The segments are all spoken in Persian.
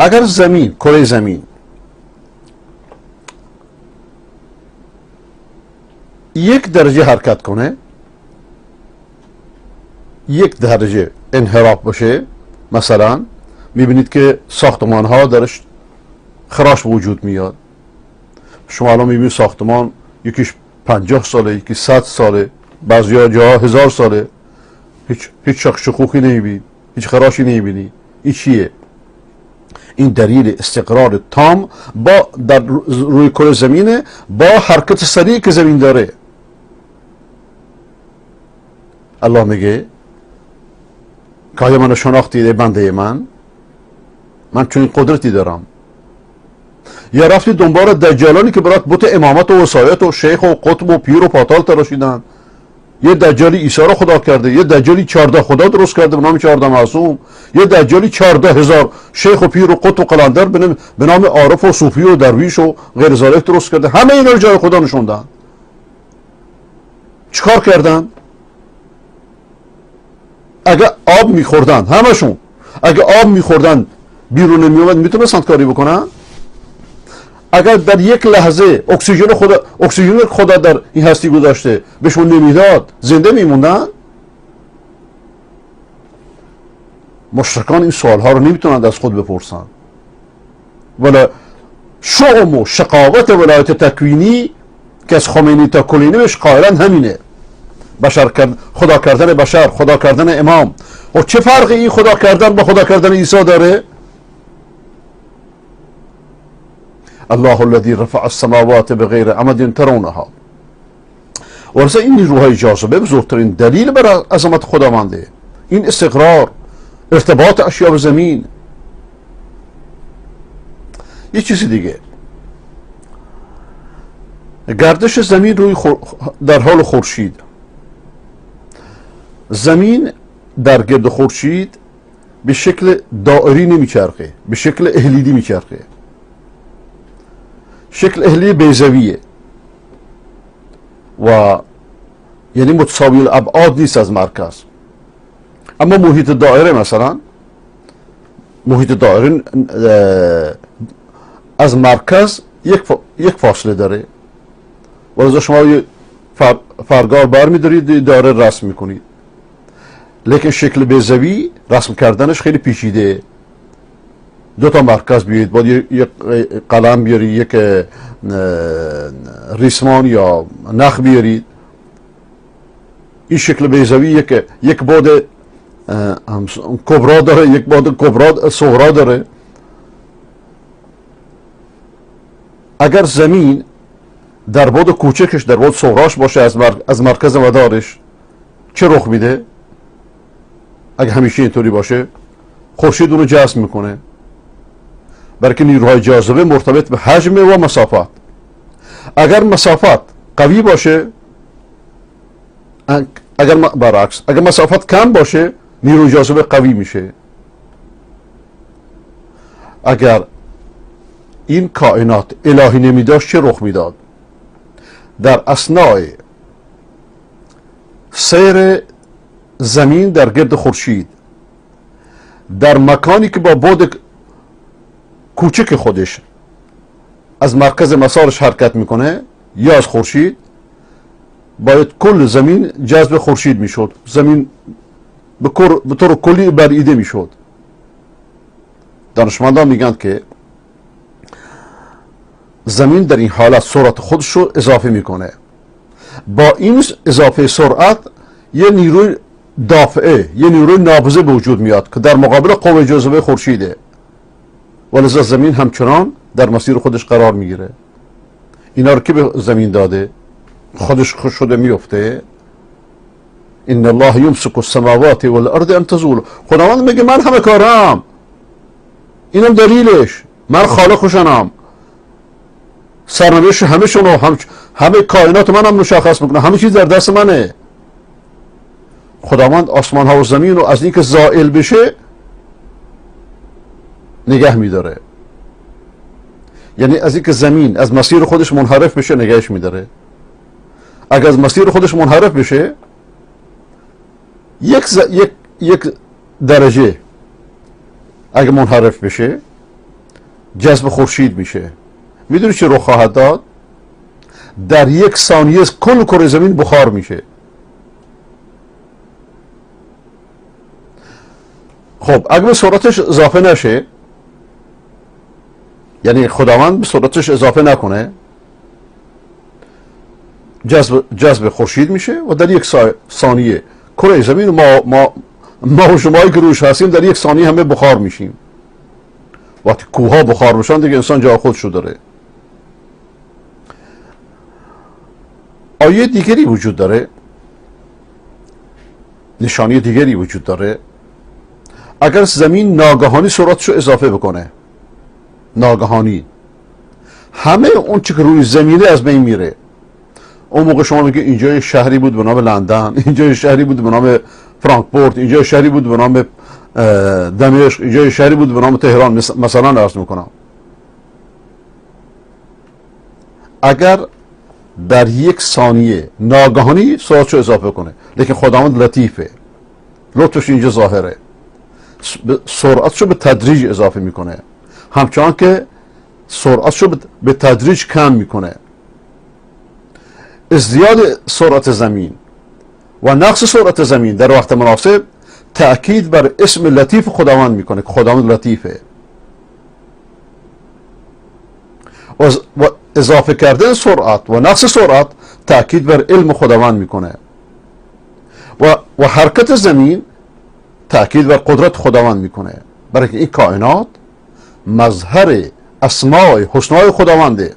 اگر زمین، کره زمین یک درجه حرکت کنه، یک درجه انحراف باشه، مثلا میبینید که ساختمان ها درش خراش وجود میاد. شما الان میبینید ساختمان یکیش 50 ساله، یکی 100 ساله، بعضی جاها 1000 ساله، هیچ شکوخی نمیبینید، هیچ خراشی نمیبینید. این چیه؟ این دلیل استقرار تام با در روی کره زمینه، با حرکت سریع که زمین داره. الله میگه که آیا منو شناختید بنده من چون این قدرتی دارم. یا رفتی دنبال دجالانی که برات بت امامت و وصایت و شیخ و قطب و پیر و پاتال تراشیدن. یه دجالی عیسی رو خدا کرده، یه دجالی 14 خدا درست کرده به نام 14 معصوم، یه دجالی 14,000 شیخ و پیر و قطب و قلندر به نام عارف و صوفی و درویش و غیر ذالک درست کرده. همه اینا رو جای خدا نشوندن. چیکار کردن؟ اگه آب میخوردن، همشون اگه آب میخوردن بیرون نمیومد، میتونستند کاری بکنن؟ اگر در یک لحظه اکسیژن خدا در این هستی گذاشته بهشون نمیداد، زنده میموندن؟ مشرکان این سوالها رو نمیتونند از خود بپرسن. ولی شؤم و شقاوت ولایت تکوینی که از خمینی تا کلینی بهش قائلن همینه. خدا کردن بشر، خدا کردن امام. و چه فرقی این خدا کردن با خدا کردن عیسی داره؟ الله الذي رفع السماوات بغیر عمد ترونها. ورزه این نیروهای جاذبه بزرگترین دلیل بر عظمت خداونده. این استقرار، ارتباط اشیا به زمین. یه چیزی دیگه، گردش زمین روی در حال خورشید. زمین در گرد خورشید به شکل دائری نمیچرخه، به شکل اهلیدی میچرخه. شکل اهلی بیضویه و یعنی متساوی الابعاد نیست از مرکز. اما محیط دائره، مثلا محیط دائره از مرکز یک فاصله داره. ولذا شما یه فرگار برمی‌دارید، دائره رسم میکنید. لیکن شکل بیضوی رسم کردنش خیلی پیچیده. دو تا مرکز بیارید، باید یک قلم بیارید، یک ریسمان یا نخ بیارید. این شکل بیضوی یک بعد کبرا داره، یک بعد کبرا صغرا داره. اگر زمین در بعد کوچکش، در بعد صغراش باشه از مرکز مدارش، چه رخ میده؟ اگه همیشه اینطوری باشه، خورشید اونو جذب میکنه. برای که نیروهای جاذبه مرتبط به حجم و مسافت. اگر مسافت قوی باشه، اگر برعکس، اگر مسافت کم باشه، نیروی جاذبه قوی میشه. اگر این کائنات الهی نمیداشت چه رخ میداد؟ در اثناء سیر زمین در گرد خورشید، در مکانی که با بعد کوچک خودش از مرکز مسارش حرکت میکنه یا از خورشید، باید کل زمین جذب خورشید میشد. زمین به طور کلی بریده میشد. دانشمندان میگن که زمین در این حالت سرعت خودش رو اضافه میکنه. با این اضافه سرعت یه نیروی دافعه، یه نیروی نابضه به وجود میاد که در مقابل قوه جاذبه خورشیده. ولذا زمین همچنان در مسیر خودش قرار میگیره. اینا رو که به زمین داده؟ خودش خوش شده میفته. ان الله یمسک السماوات والارض ان تزول. خداوند میگه من همه کارم. اینم دلیلش، من خالقشم. سرنوشت همه همه کائنات منم مشخص میکنه. همه چیز در دست منه. خداوند آسمان ها و زمین رو از اینکه زائل بشه نگه میداره. یعنی از اینکه زمین از مسیر خودش منحرف بشه نگهش میداره. اگر از مسیر خودش منحرف بشه، یک درجه اگه منحرف بشه، جذب خورشید میشه. میدونی چه رخ خواهد داد؟ در 1 ثانیه کل کره زمین بخار میشه. خب اگه به سرعتش اضافه نشه، یعنی خداوند به سرعتش اضافه نکنه، جذب خورشید میشه و در 1 ثانیه کره زمین ما و شمایی که روش هستیم در 1 ثانیه همه بخار میشیم. وقتی کوها بخار بشن دیگه انسان جا خودشو داره. آیه دیگری وجود داره، نشانی دیگری وجود داره. اگر زمین ناگهانی سرعتشو اضافه بکنه، ناگهانی همه اون چی که روی زمینه از بین میره. اون موقع شما میگه اینجا یه شهری بود به نام لندن، اینجا یه شهری بود به نام فرانکفورت، اینجا یه شهری بود به نام دمشق، اینجا یه شهری بود به نام تهران، مثلا عرض میکنم. اگر در 1 ثانیه ناگهانی سرعتشو اضافه کنه، لیکن خداوند لطیفه، لطفش اینجا ظاهره، سرعتشو به تدریج اضافه میکنه، همچنان که سرعتشو به تدریج کم میکنه. ازدیاد سرعت زمین و نقص سرعت زمین در وقت مناسب تأکید بر اسم لطیف خداوند میکنه که خداوند لطیفه. و اضافه کردن سرعت و نقص سرعت تأکید بر علم خداوند میکنه. و حرکت زمین تأکید بر قدرت خداوند میکنه، برای که این کائنات مظهر اسماء حسنای خداونده.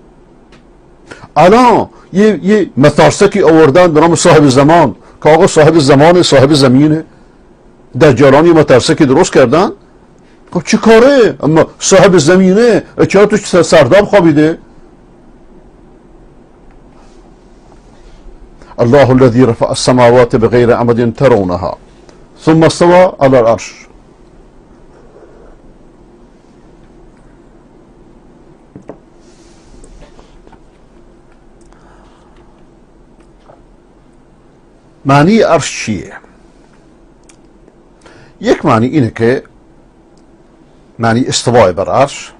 الان یه متارسکی آوردن به نام صاحب زمان که آقا صاحب زمان صاحب زمینه. دجالان یه متارسکی درست کردن. خب چی کاره؟ اما صاحب زمینه چرا توش سرداب خوابیده؟ الله الذي رفع السماوات بغير عمد ترونها ثم استوى على العرش. معنی عرش چیه؟ یک معنی اینه که معنی استواء بر عرش،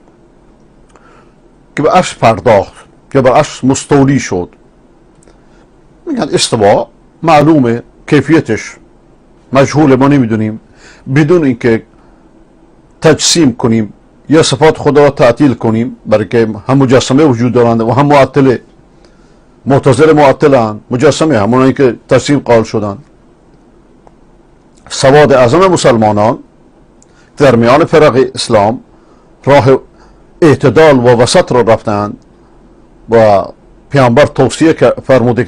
که به عرش پرداخت که بر عرش مستولی شد. میگن استواء معلومه، کیفیتش مجهول، ما نمیدونیم. بدون اینکه تجسیم کنیم یا صفات خدا را تعطیل کنیم، برای که هم مجسمه وجود دارند و هم معطله. معتزله معطلن، مجسمه همونایی که تجسیم قائل شدن. سواد اعظم مسلمانان در میان فرق اسلام راه اعتدال و وسط را رفتند و پیامبر توصیه فرموده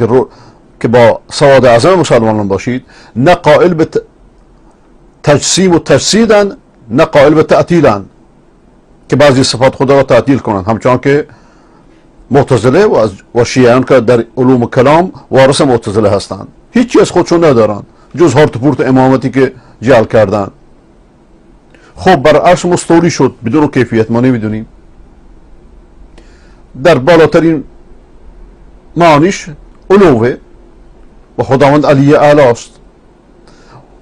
که با سواد اعظم مسلمانان باشید، نه قائل به تجسیم و تجسیدن، نه قائل به تعطیلن که بعضی صفات خدا را تعطیل کنند، همچنان که معتزله و شیعیان که در علوم کلام وارث معتزله هستند، هیچی از خودشون ندارن جز هارت پورت امامتی که جعل کردن. خب بر عرش مستولی شد بدون کیفیت، ما نمیدونیم. در بالاترین معنیش علوه و خداوند علی اعلی است.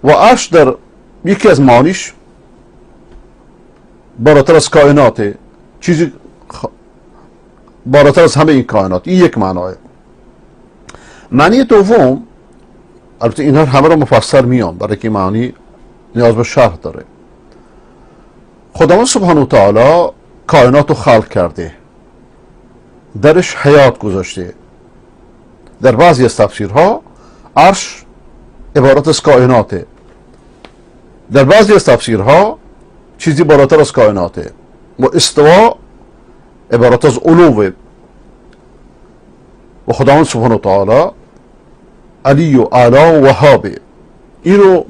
و عرش در یکی از معنیش بالاتر از کائناته، چیزی بالاتر از همه این کائنات. این یک معناه. معنی دوم، البته اینها همه را مفسر میان برای که معنی نیاز به شرح داره. خداوند سبحانه و تعالی کائنات رو خلق کرده، درش حیات گذاشته. در بعضی از تفسیرها عرش عبارت از کائناته، در بعضی از تفسیرها چیزی بالاتر از کائناته. و استوا عبارت از علوه. و خداوند سبحانه و تعالی علی و اعلی و وهابه. این رو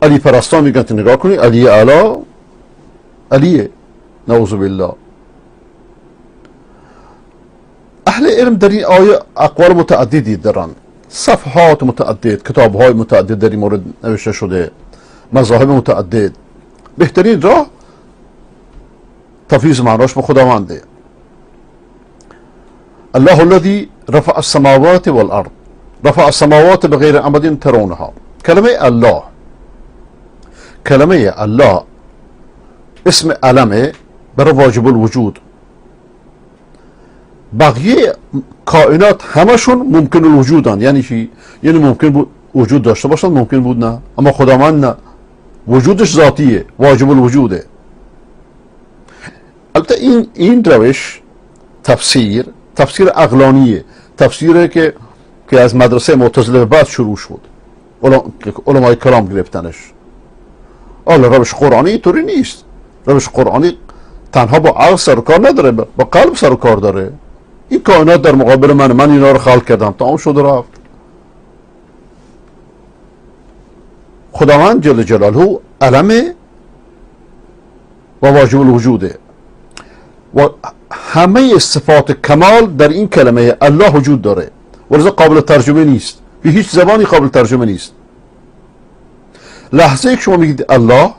علی پرستان میگن که نگاه کنی، علی اعلی علیه، نعوذ بالله. اهل علم در این آیه اقوال متعددی دارن، صفحات متعدد، کتابهای متعدد در این مورد نوشته شده، مذاهب متعدد. بهترین راه تفویض معناش به خداونده. الله الذي رفع السماوات والارض، رفع السماوات بغیر عمد ترونها. کلمه الله اسم علمه برای واجب الوجود. بقیه کائنات همشون ممکن الوجودن. یعنی چی؟ یعنی ممکن بود وجود داشته باشن، ممکن بود نه، اما خداوند نه، وجودش ذاتیه، واجب الوجوده. البته این روش تفسیر عقلانیه، تفسیری که از مدرسه معتزله به بعد شروع شد، علمای کلام گرفتنش. حالا روش قرآنی اینطوری نیست. روش قرآنی تنها با عقل سر و کار نداره، با قلب سر و کار داره. این کائنات در مقابل من اینا رو خلق کردم، تمام شد و رفت. خداوند جل جلاله علمه و واجب الوجوده و همه صفات کمال در این کلمه الله وجود داره، ولذا قابل ترجمه نیست، به هیچ زبانی قابل ترجمه نیست. لحظه که شما میگید الله،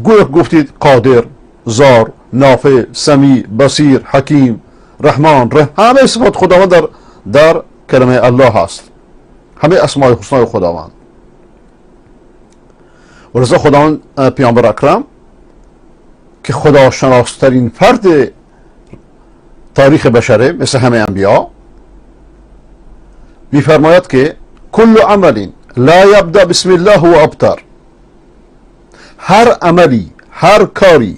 گویا گفتید قادر، زار، نافع، سمیع، بصیر، حکیم، رحمان، همه صفات خداوند در کلمه الله هست، همه اسماء حسنا خداوند. ولذا خداوند پیامبر اکرم که خداشناسترین فرد تاریخ بشره مثل همه انبیا میفرماید که کل عمل لا یبدأ بسم الله و ابتر. هر عملی، هر کاری،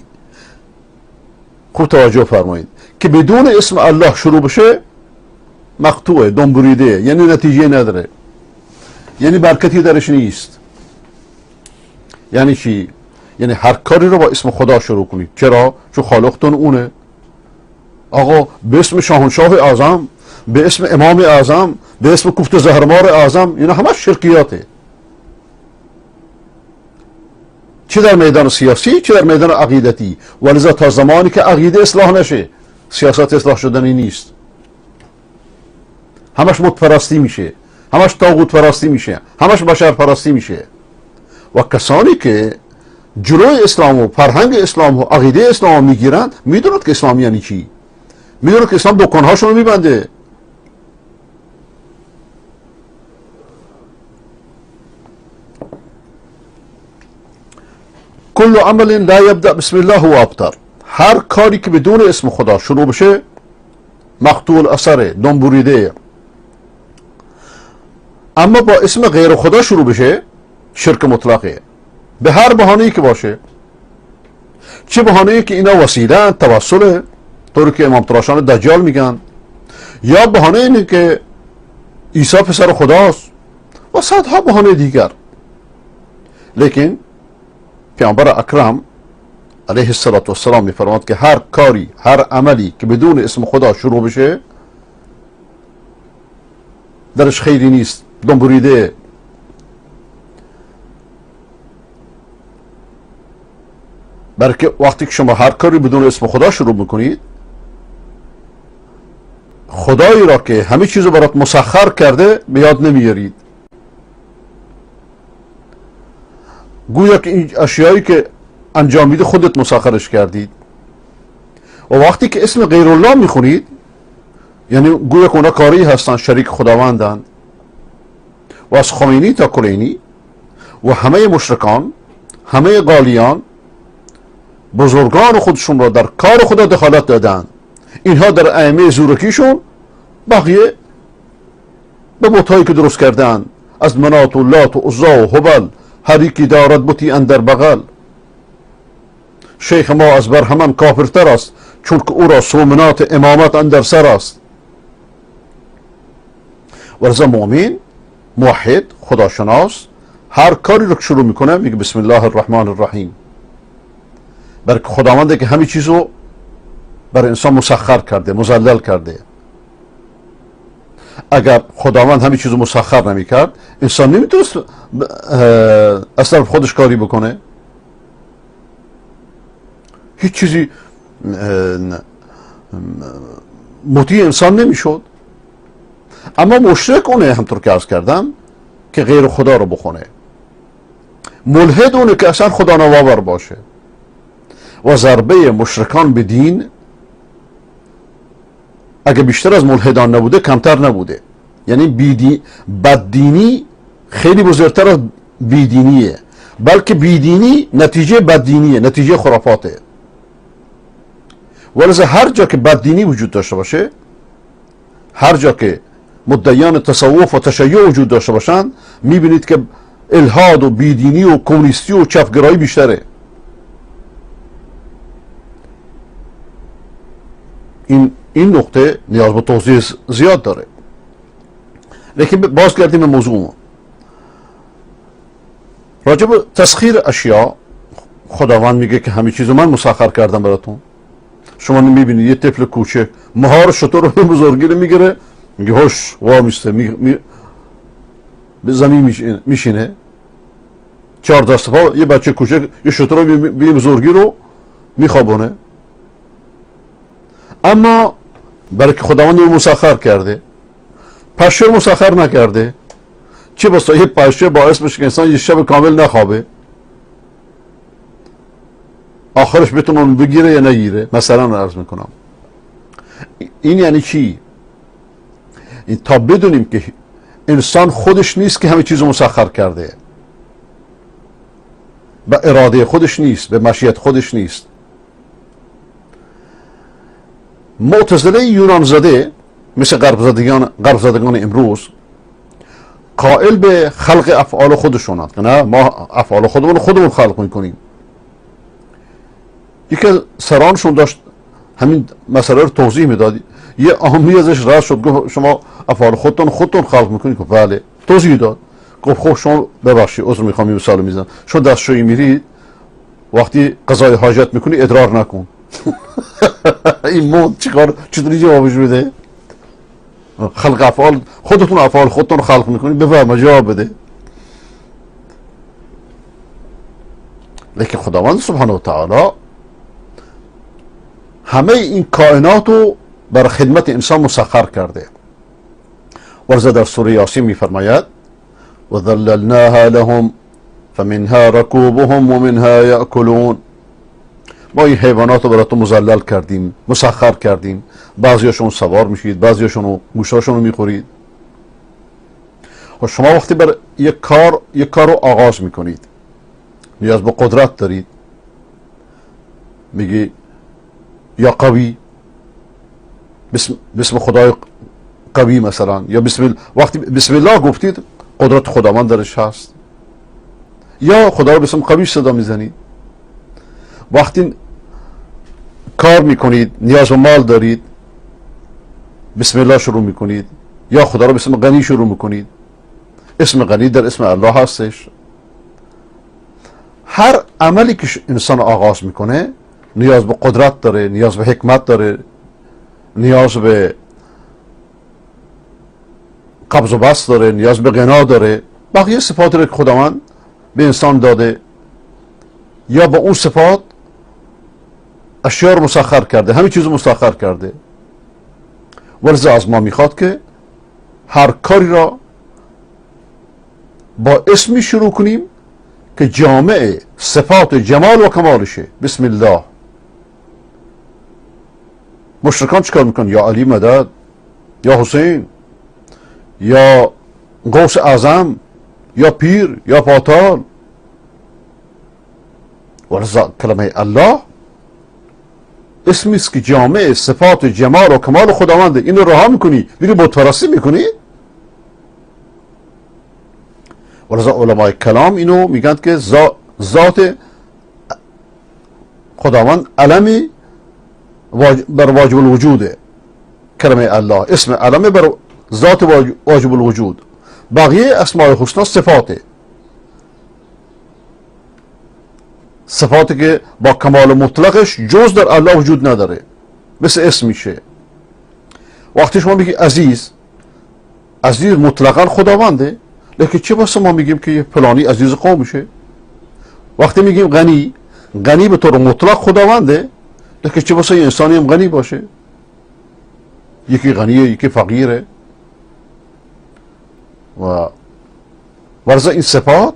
خوب توجه فرمایید، که بدون اسم الله شروع بشه مقطوعه، دنبریده، یعنی نتیجه نداره، یعنی برکتی درش نیست. یعنی چی؟ یعنی هر کاری رو با اسم خدا شروع کنید. چرا؟ چون خالقتون اونه. آقا به اسم شاهنشاه اعظم، به اسم امام اعظم، به اسم کوفت زهرمار اعظم، اینا همه شرکیاته، چه در میدان سیاسی چه در میدان عقیدتی. ولذا تا زمانی که عقیده اصلاح نشه سیاست اصلاح شدنی نیست، همش مت پرستی میشه، همش طاغوت پرستی میشه، همش بشر پرستی میشه. و کسانی که جلوی اسلام و فرهنگ اسلام و عقیده اسلام میگیرند میدونند که اسلام یعنی چی، میدونند که اسلام دکانهاشون رو میبنده. کل عمل لا یبدأ بسم الله و ابتر. هر کاری که بدون اسم خدا شروع بشه مقطوع الاثر، دنبریده. اما با اسم غیر خدا شروع بشه شرک مطلقه، به هر بهانه‌ای که باشه. چه بهانه‌ای که اینا وسیله توسله، طوری که امام تراشان دجال میگن، یا بهانه اینه که عیسی پسر خداست و صدها بهانه دیگر. لیکن پیامبر اکرم علیه السلام میفرماد که هر کاری، هر عملی که بدون اسم خدا شروع بشه درش خیری نیست، دنبریده. بلکه وقتی که شما هر کاری بدون اسم خدا شروع میکنید، خدایی را که همه چیزو برات مسخر کرده به یاد نمیارید. گویا که این اشیایی که انجام میده خودت مسخرش کردید. و وقتی که اسم غیر الله میخونید، یعنی گویا که اونا کاری هستن، شریک خداوندن. و از خمینی تا کلینی و همه مشرکان، همه قالیان، بزرگان خودشون را در کار خدا دخالت دادن. اینها در ائمه زورکیشون، بقیه به بت‌هایی که درست کردن، از منات و لات و عزا و هبل، هر یکی دارد بتی اندر بغل. شیخ ما از بر همان کافرتر است، چون که او را سومنات امامت اندر سر است. ولذا مؤمن، موحد، خداشناس هر کاری رو شروع میکنه میگه بسم الله الرحمن الرحیم. برای خداونده که همه چیزو برای انسان مسخر کرده، مذلل کرده. اگر خداوند همه چیزو مسخر نمیکرد، انسان نمیتونست از طرف خودش کاری بکنه. هیچ چیزی مطیع انسان نمیشد. اما مشرک اونه، همطور که عرض کردم، که غیر خدا رو بخونه. ملحد اونه که اصلا خدا نواور باشه. و ضربه مشرکان به دین اگه بیشتر از ملحدان نبوده کمتر نبوده. یعنی بددینی خیلی بزرگتر از بیدینیه. بلکه بیدینی نتیجه بددینیه، نتیجه خرافاته. ولذا هر جا که بددینی وجود داشته باشه، هر جا که مدعیان تصوف و تشیع وجود داشته باشند، میبینید که الحاد و بیدینی و کمونیستی و چپگرایی بیشتره. این نقطه نیاز به توضیح زیاد داره. لیکن باز گردیم به موضوع. راجع به تسخیر اشیاء، خداوند میگه که همه چیزو من مسخر کردم براتون. شما میبینید یه طفل کوچک مهار شتر رو بزرگی رو میگیره، میگه هوش وامیسته، به زمین میشینه، 4 دست پا یه بچه کوچک یه شتر رو به بزرگی رو میخوابونه. اما برای که خداوند رو مسخر کرده، پشه مسخر نکرده، چه بسا یه پشه باعث بشه که انسان یه شب کامل نخوابه، آخرش بتونه اون بگیره یا نگیره. مثلا عرض میکنم این یعنی چی؟ این تا بدونیم که انسان خودش نیست که همه چیز رو مسخر کرده، به اراده خودش نیست، به مشیت خودش نیست. معتزله یونان زده مثل غرب زدگان امروز قائل به خلق افعال خودشونند که نه، ما افعال خودمون خلق میکنیم. یکی سرانشون داشت همین مسئله رو توضیح میداد، یه عامی ازش رد شد، گفت شما افعال خودتون خلق میکنید؟ گفت بله. توضیح داد، گفت خب شما ببخشید عذر میخوام این مثال میزنم، شما دستشویی میرید وقتی قضای حاجت میکنی ادرار نکن. این مون چطوری جوابش بده؟ خلق افعال خودتون خلق میکنید، بفرما جواب بده. لیکن خداوند سبحانه و تعالی همه این کائنات رو بر خدمت انسان مسخر کرده. ورزه در سوره یاسین میفرماید و ذللناها لهم فمنها رکوبهم و منها یأکلون. ما این حیوانات رو براتون مذلل کردیم، مسخر کردیم، بعضیاشون سوار میشید، بعضیاشون گوشتاشون رو میخورید. و شما وقتی بر یک کار رو آغاز میکنید، نیاز به قدرت دارید، میگی یا قوی، بسم خدای قوی مثلا، یا وقتی بسم الله گفتید قدرت خداوند درش هست، یا خدا رو بسم قوی صدا میزنید. وقتی کار میکنید نیاز به مال دارید، بسم الله شروع میکنید، یا خدا رو بسم غنی شروع میکنید. اسم غنی در اسم الله هستش. هر عملی که انسان آغاز میکنه نیاز به قدرت داره، نیاز به حکمت داره، نیاز به قبض و بسط داره، نیاز به غنا داره. بقیه صفات رو که خداوند به انسان داده، یا با اون صفات اشیاء رو مسخر کرده، همه چیز رو مسخر کرده. ولذا از ما میخواد که هر کاری را با اسمی شروع کنیم که جامع صفات جمال و کمالشه. بسم الله. مشرکان چیکار میکنن؟ یا علی مدد، یا حسین، یا غوث اعظم، یا پیر، یا پاتال. ولذا کلمه الله اسمی است که جامع صفات جمال و کمال خداونده. اینو رها میکنی میری بت پرستی میکنی. ولذا علماء کلام اینو میگن که ذات خداوند علمی بر واجب الوجوده. کلمه الله اسم علم بر ذات واجب الوجود. بقیه اسماء الحسنا صفاته، صفاتی که با کمال مطلقش جز در الله وجود نداره، مثل اسم میشه. وقتی شما میگی عزیز مطلقا خداونده، لیکن چه بسا ما میگیم که فلانی عزیز قومشه؟ وقتی میگیم غنی به طور مطلق خداونده، لیکن چه بسا یه انسانی هم غنی باشه، یکی غنیه یکی فقیره. و ورزا این صفات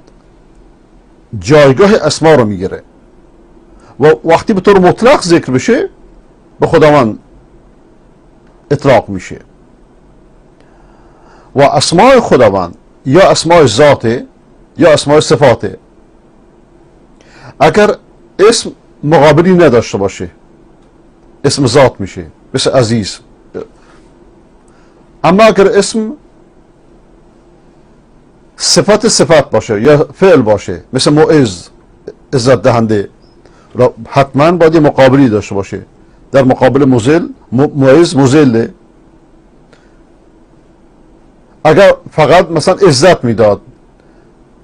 جایگاه اسما رو میگیره و وقتی به طور مطلق ذکر بشه به خداوند اطلاق میشه. و اسماء خداوند یا اسماء ذاته یا اسماء صفاته. اگر اسم مقابلی نداشته باشه اسم ذات میشه، مثل عزیز. اما اگر اسم صفت باشه یا فعل باشه، مثل معز، عزت دهنده، حتما باید یه مقابلی داشته باشه. در مقابل مذل، معز مذله. اگر فقط مثلا عزت میداد،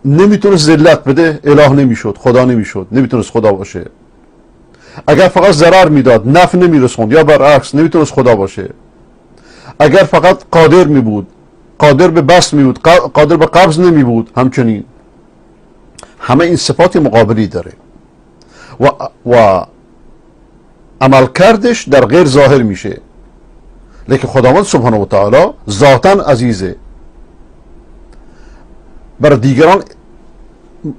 نمیتونست ذلت بده، اله نمیشد، خدا نمیشد، نمیتونست خدا باشه. اگر فقط ضرر میداد، نفع نمیرسوند، یا برعکس، نمیتونست خدا باشه. اگر فقط قادر میبود، قادر به بسط میبود، قادر به قبض نمیبود، همچنین. همه این صفات مقابلی داره و عمل کردش در غیر ظاهر میشه. لیکن خداوند سبحانه و تعالی ذاتاً عزیزه، برای دیگران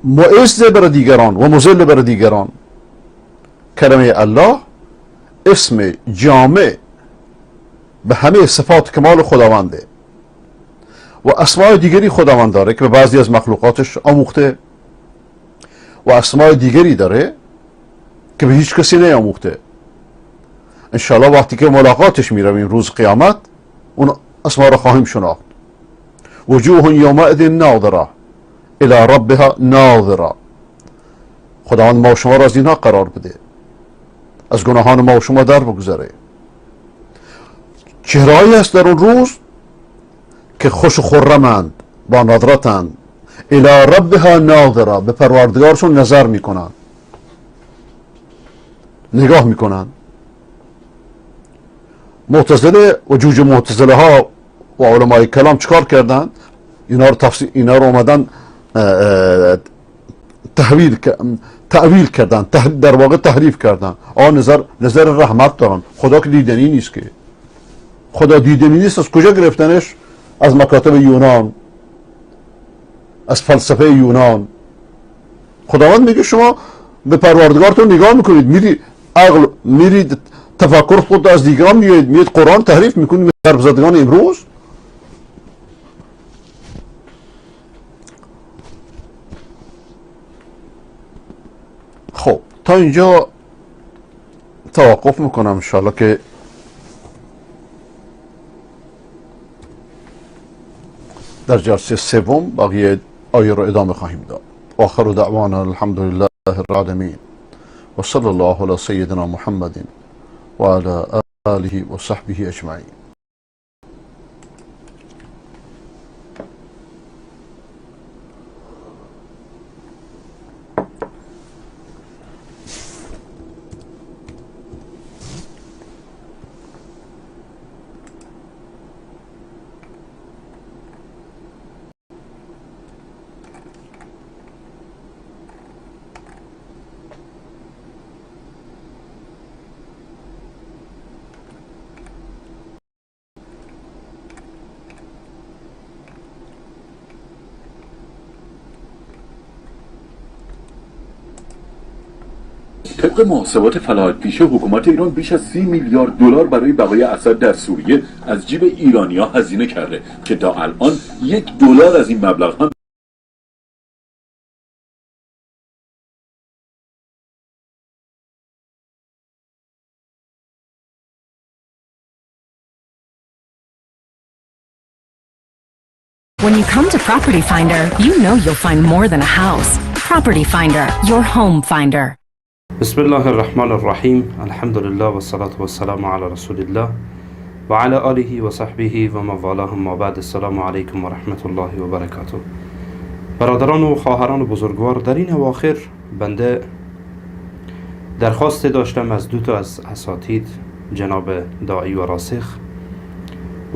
معز، برای دیگران و مذل برای دیگران. کلمه الله اسم جامع به همه صفات کمال خداونده و اسماء دیگری خداوند داره که به بعضی از مخلوقاتش آموخته و اسماء دیگری داره که به هیچ کسی نیاموخته. انشاءالله وقتی که ملاقاتش میرویم روز قیامت، اون اسماء را خواهیم شناخت. وجوه یومئذ ناظره الی ربها ناظره. خداوند ما و شما را از اینها قرار بده، از گناهان ما و شما در بگذاره. چهرهایی هست در اون روز که خوش و خرمند، با نظرتند، الی ربها ناظره، به پروردگارشون نظر میکنن، نگاه میکنن. معتزله و جوج معتزله ها و علمای کلام چکار کردن؟ اینا رو اومدن تأویل کردن، در واقع تحریف کردن. نظر رحمت دارن، خدا که دیدنی نیست. که خدا دیدنی نیست، از کجا گرفتنش؟ از مکاتب یونان، از فلسفه یونان. خداوند میگه شما به پروردگارتون نگاه میکنید، میرید تفکر خود از دیگران میاد قرآن تحریف میکنید. حرف زدگان امروز خب تا اینجا توقف میکنم. انشاءالله که در جلسه سوم باقی آیه رو ادامه خواهیم داد. آخر دعوانا الحمد لله رب العالمین و صلی الله علی سیدنا محمد و علی آله و صحبه اجمعین. طبق محاسبات فلاحت پیشه، حکومت ایران بیش از 30 میلیارد دلار برای بقای اسد در سوریه از جیب ایرانی‌ها هزینه کرده که تا الان $1 از این مبلغ هم When you come to Property Finder, you know you'll find more than a house. Property Finder, your home finder. بسم الله الرحمن الرحیم. الحمد لله و الصلاة والسلام علی رسول الله و علی آله و صحبه و موالاهم. ما بعد، السلام علیکم و رحمت الله و برکاته. برادران و خواهران بزرگوار، در این اواخر بنده درخواست داشتم از دو تا از اساتید، جناب داعی و راسخ،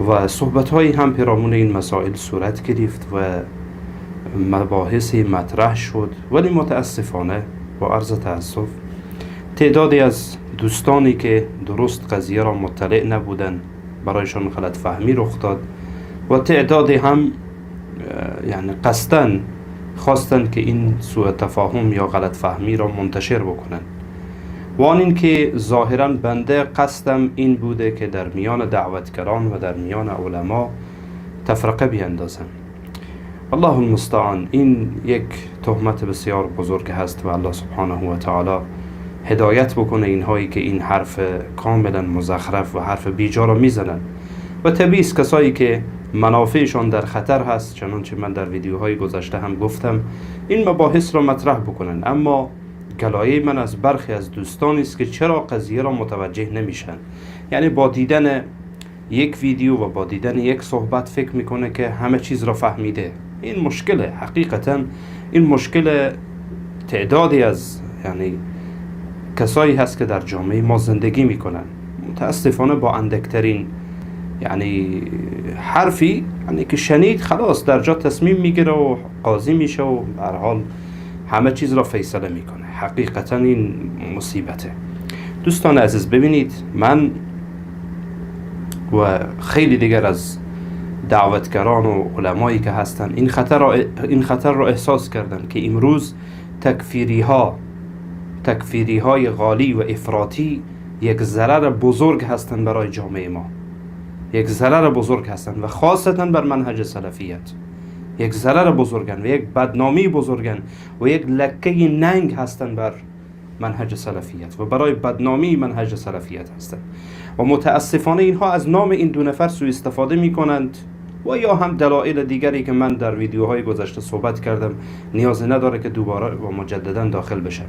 و صحبت هایی هم پیرامون این مسائل صورت گرفت و مباحثی مطرح شد، ولی متاسفانه با عرض تأسف تعدادی از دوستانی که درست قضیه را مطلع نبودن برایشان غلط فهمی رخ داد و تعدادی هم یعنی قصدن خواستند که این سوء تفاهم یا غلط فهمی را منتشر بکنن، و آن این که ظاهرا بنده قصدم این بوده که در میان دعوتگران و در میان علما تفرقه بیندازم. الله المستعان. این یک تهمت بسیار بزرگ هست و الله سبحانه و تعالی هدایت بکنه اینهایی که این حرف کاملا مزخرف و حرف بیجا را میزنن و طبیعی است کسایی که منافعشان در خطر هست، چنانچه من در ویدیوهای گذشته هم گفتم، این مباحث را مطرح بکنن. اما گلایه من از برخی از دوستانی است که چرا قضیه را متوجه نمیشن، یعنی با دیدن یک ویدیو و با دیدن یک صحبت فکر میکنه که همه چیز را فهمیده. این مشکله، حقیقتا این مشکل تعدادی از کسایی هست که در جامعه ما زندگی میکنن. متاسفانه با اندکترین حرفی که شنید خلاص در جا تصمیم میگیره و قاضی میشه و به هر حال همه چیز را فیصله میکنه. حقیقتا این مصیبته. دوستان عزیز، ببینید، من و خیلی دیگر از دعوتگران و علمایی که هستن این خطر را احساس کردن که امروز تکفیری های غالی و افراطی یک ضرر بزرگ هستند برای جامعه ما، یک ضرر بزرگ هستند و خاصتا بر منهج سلفیت یک ضرر بزرگن و یک بدنامی بزرگن و یک لکه ننگ هستند بر منهج سلفیت و برای بدنامی منهج سلفیت هستند و متاسفانه اینها از نام این دو نفر سوء استفاده می کنند و یا هم دلایل دیگری که من در ویدیوهای گذشته صحبت کردم نیازی نداره که دوباره و مجددا داخل بشم.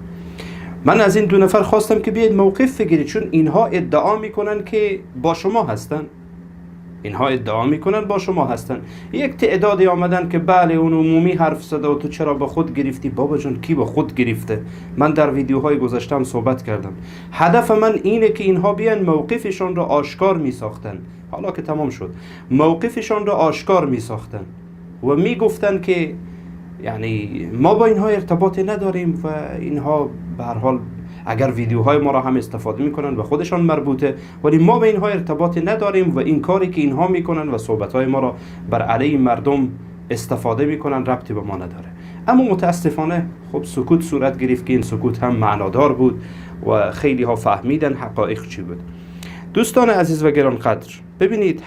من از این دو نفر خواستم که بیاید موقف بگیرید، چون اینها ادعا میکنن که با شما هستن. یک تعدادی آمدن که بله اون عمومی حرف زده و تو چرا به خود گرفتی. بابا جان، کی به خود گرفته؟ من در ویدیوهای گذشته هم صحبت کردم. هدف من اینه که اینها بیان موقفشون رو آشکار میساختن. حالا که تمام شد، موقفشون رو آشکار میساختن و میگفتن که ما با اینها ارتباطی نداریم و اینها به هر حال اگر ویدیوهای ما را هم استفاده میکنن و خودشان مربوطه، ولی ما به اینها ارتباطی نداریم و این کاری که اینها میکنن و صحبتهای ما را بر علیه مردم استفاده میکنن ربطی به ما نداره. اما متاسفانه خب سکوت صورت گرفت که این سکوت هم معنادار بود و خیلی ها فهمیدن حقایق چی بود. دوستان عزیز و گرانقدر، ببینید،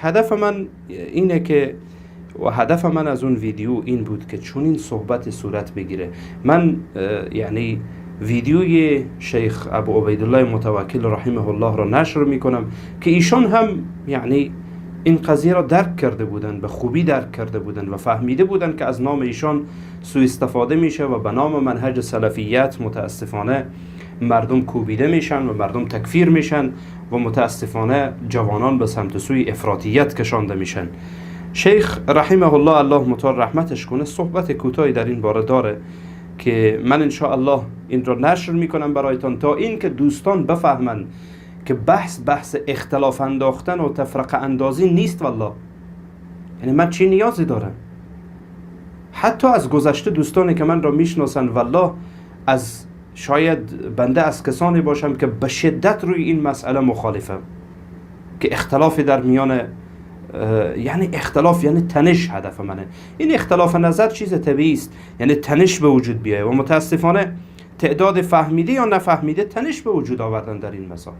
هدف من از اون ویدیو این بود که چون این صحبت صورت بگیره، من ویدیوی شیخ ابو عبیدالله متوکل رحمه الله را نشر میکنم که ایشان هم این قضیه را درک کرده بودن، به خوبی درک کرده بودن و فهمیده بودن که از نام ایشان سوء استفاده میشه و به نام منهج سلفیت متاسفانه مردم کوبیده میشن و مردم تکفیر میشن و متاسفانه جوانان به سمت سوی افراطیت کشانده میشن. شیخ رحمه الله، الله مطال رحمتش کنه، صحبت کوتاهی در این باره داره که من ان شاء الله این را نشر میکنم برایتان تا این که دوستان بفهمن که بحث اختلاف انداختن و تفرقه اندازی نیست. والله من چی نیازی دارم؟ حتی از گذشته دوستانی که من را میشناسن، والله شاید بنده از کسانی باشم که به شدت روی این مسئله مخالفم که اختلافی در میان اختلاف تنش هدف منه. این اختلاف نظر چیز طبیعی است، تنش به وجود بیایه و متاسفانه تعداد فهمیده یا نفهمیده تنش به وجود آوردن در این مسائل.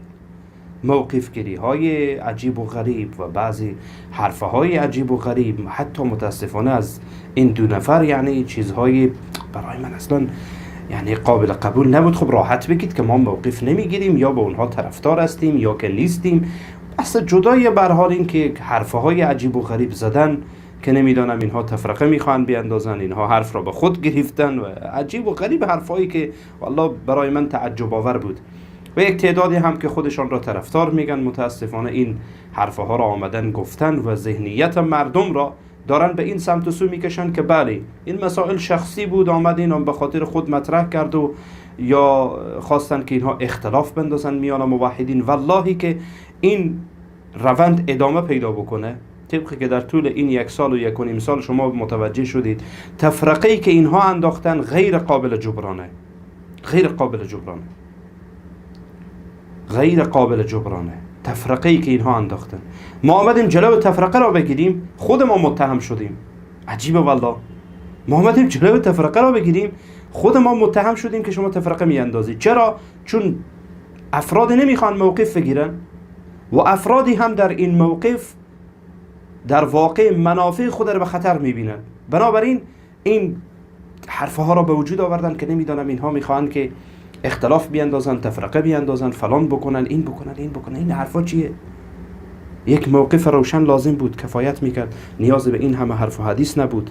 موقف گیری های عجیب و غریب و بعضی حرفه های عجیب و غریب، حتی متاسفانه از این دو نفر چیزهای برای من اصلا قابل قبول نبود. خب راحت بگید که ما موقف نمیگیریم یا به اونها طرفدار هستیم یا که نیستیم. اصلا جدای بر حال این که حرفه های عجیب و غریب زدن که نمیدانم اینها تفرقه میخوان بیاندازن، اینها حرف را به خود گرفتن و عجیب و غریب حرفایی که والله برای من تعجب آور بود. و یک تعدادی هم که خودشان را طرفدار میگن، متاسفانه این حرفه ها را آمدن گفتن و ذهنیت مردم را دارن به این سمت و سو میکشن که بله این مسائل شخصی بود، آمد این به خاطر خود مطرح کرد و یا خواستن که اینها اختلاف بندازن میان موحدین. والله که این روند ادامه پیدا بکنه، طبقی که در طول این 1 سال و 1.5 سال شما متوجه شدید، تفرقه‌ای که اینها انداختن غیر قابل جبرانه. تفرقه‌ای که اینها انداختن، ما آمدیم جلو تفرقه را بگیریم، خود ما متهم شدیم. عجیبه والله، ما آمدیم جلو تفرقه را بگیریم، خود ما متهم شدیم که شما تفرقه میاندازید. چرا؟ چون افرادی نمیخوان موقف بگیرن و افرادی هم در این موقف در واقع منافع خود را به خطر میبینن. بنابراین این حرفها را به وجود آوردن که نمیدانم اینها میخواهند که اختلاف بیاندازن، تفرقه بیاندازن، فلان بکنن، این بکنن، این بکنن. این حرفا چیه؟ یک موقف روشن لازم بود، کفایت میکرد. نیاز به این همه حرف و حدیث نبود،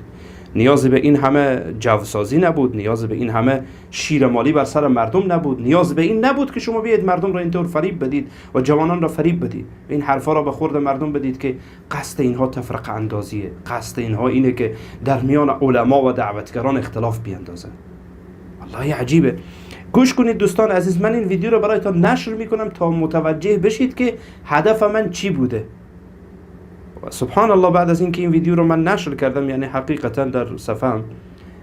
نیاز به این همه جوسازی نبود، نیاز به این همه شیر مالی بر سر مردم نبود، نیاز به این نبود که شما بیاید مردم را اینطور فریب بدید و جوانان را فریب بدید. این حرفا را به خورد مردم بدید که قصد اینها تفرقه اندازیه، قصد اینها اینه که در میان علما و دعوتگران اختلاف بیاندازن. والله عجیبه. گوش کنید دوستان عزیز، من این ویدیو رو برایتان نشر میکنم تا متوجه بشید که هدف من چی بوده. سبحان الله، بعد از اینکه این ویدیو رو من نشر کردم، یعنی حقیقتا در صفحه‌ام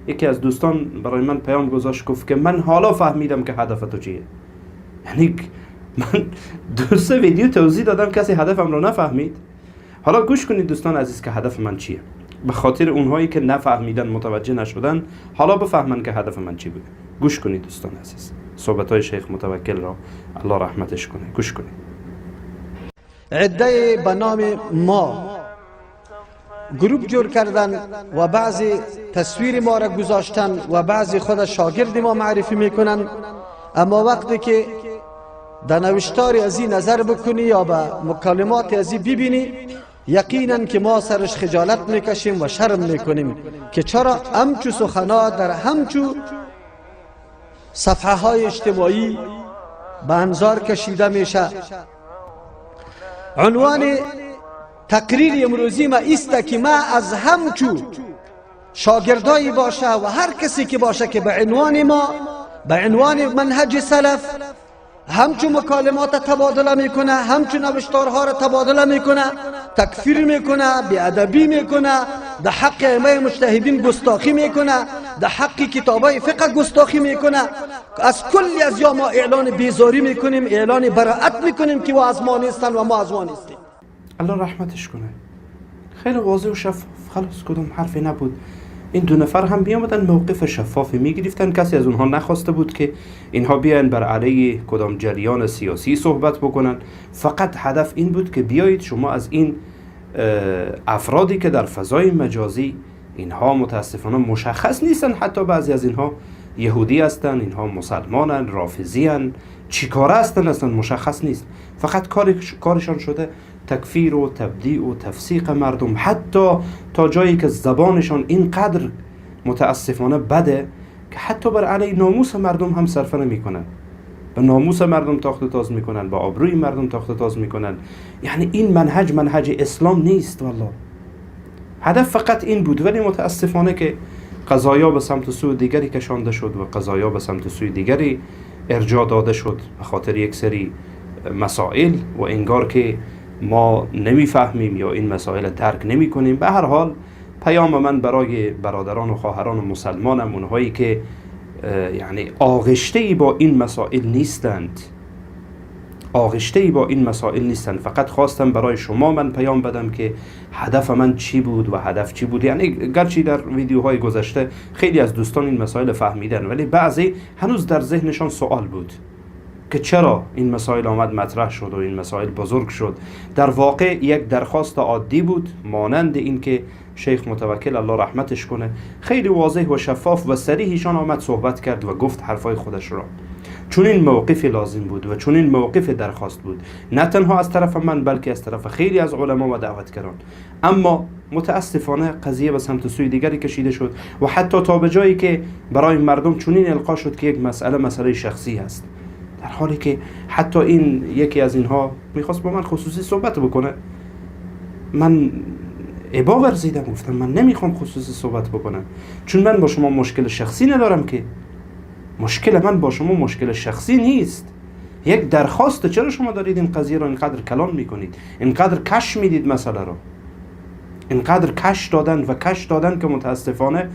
یکی از دوستان برای من پیام گذاشت، گفت که من حالا فهمیدم که هدف تو چیه. یعنی من 2-3 ویدیو توضیح دادم، کسی هدفم رو نفهمید. حالا گوش کنید دوستان عزیز که هدف من چیه، به خاطر اونهایی که نفهمیدن، متوجه نشدن، حالا بفهمن که هدف من چی بوده. گوش کنید دوستان عزیز، صحبت‌های شیخ متوکل را الله رحمتش کنه. گوش کنید. عده به نام ما گروپ جور کردن و بعضی تصویر ما را گذاشتن و بعضی خود شاگرد ما معرفی میکنن، اما وقتی که در نوشتار از این نظر بکنی یا به مکالمات از این ببینی، یقینا که ما سرش خجالت میکشیم و شرم میکنیم که چرا همچو سخنات در همچو صفحه های اجتماعی به انظار کشیده میشه. عنوان تقریر امروزی ما است که ما از همچو شاگردایی باشه و هر کسی که باشه که به عنوان ما، به عنوان منهج سلف همچو مکالمات تبادله میکنه، همچو نوشتارها را تبادله میکنه، تکفیر میکنه، بیادبی میکنه، در حق ائمه مجتهدین گستاخی میکنه، در حق کتابای فقه گستاخی میکنه. از کلی از یا ما اعلان بیزاری میکنیم، اعلان براءت میکنیم که و از ما نیستن و ما از ما نیستیم. الله رحمتش کنه. خیلی واضح و شفاف، خلاص کدوم حرفی نبود. این 2 نفر هم بیامدن موقف شفافی میگرفتن، کسی از اونها نخواسته بود که اینها بیاین بر علیه کدام جریان سیاسی صحبت بکنن. فقط هدف این بود که بیایید شما از این افرادی که در فضای مجازی اینها متاسفانه مشخص نیستن، حتی بعضی از اینها یهودی هستن، اینها مسلمانن، رافضیان، چیکاره هستن اصلا مشخص نیست، فقط کارشان شده تکفیر و تبدیع و تفسیق مردم، حتی تا جایی که زبانشان اینقدر متاسفانه بده که حتی بر علیه ناموس مردم هم صرفه نمی‌کنن، به ناموس مردم تاخت و تاز میکنن، با آبروی مردم تاخت و تاز میکنن. یعنی این منهج اسلام نیست. والله هدف فقط این بود، ولی متاسفانه که قضایا به سمت سوی دیگری کشانده شد و قضایا به سمت سوی دیگری ارجاع داده شد به خاطر یک سری مسائل و انگار که ما نمیفهمیم یا این مسائل درک نمی کنیم. به هر حال پیام من برای برادران و خواهران و مسلمانم، اونهایی که یعنی آغشته‌ای با این مسائل نیستند، فقط خواستم برای شما من پیام بدم که هدف من چی بود و هدف چی بود. یعنی گرچه در ویدیوهای گذشته خیلی از دوستان این مسائل فهمیدن، ولی بعضی هنوز در ذهنشان سوال بود که چرا این مسائل آمد مطرح شد و این مسائل بزرگ شد. در واقع یک درخواست عادی بود، مانند این که شیخ متوکل الله رحمتش کنه خیلی واضح و شفاف و صریحشان آمد صحبت کرد و گفت حرفای خودش را. چون این موقف لازم بود و چون این موقف درخواست بود، نه تنها از طرف من بلکه از طرف خیلی از علما و دعوتگران. اما متاسفانه قضیه به سمت سوی دیگری کشیده شد و حتی تا به جایی که برای مردم چنین القا شد که یک مسئله شخصی است، در حالی که حتی این یکی از اینها میخواست با من خصوصی صحبت بکنه. من ابا ورزیدم، گفتم من نمیخوام خصوصی صحبت بکنم، چون من با شما مشکل شخصی ندارم، که مشکل من با شما مشکل شخصی نیست. یک درخواست، چرا شما دارید این قضیه رو اینقدر کلان میکنید، اینقدر کش میدید مسئله رو، اینقدر کش دادن که متاسفانه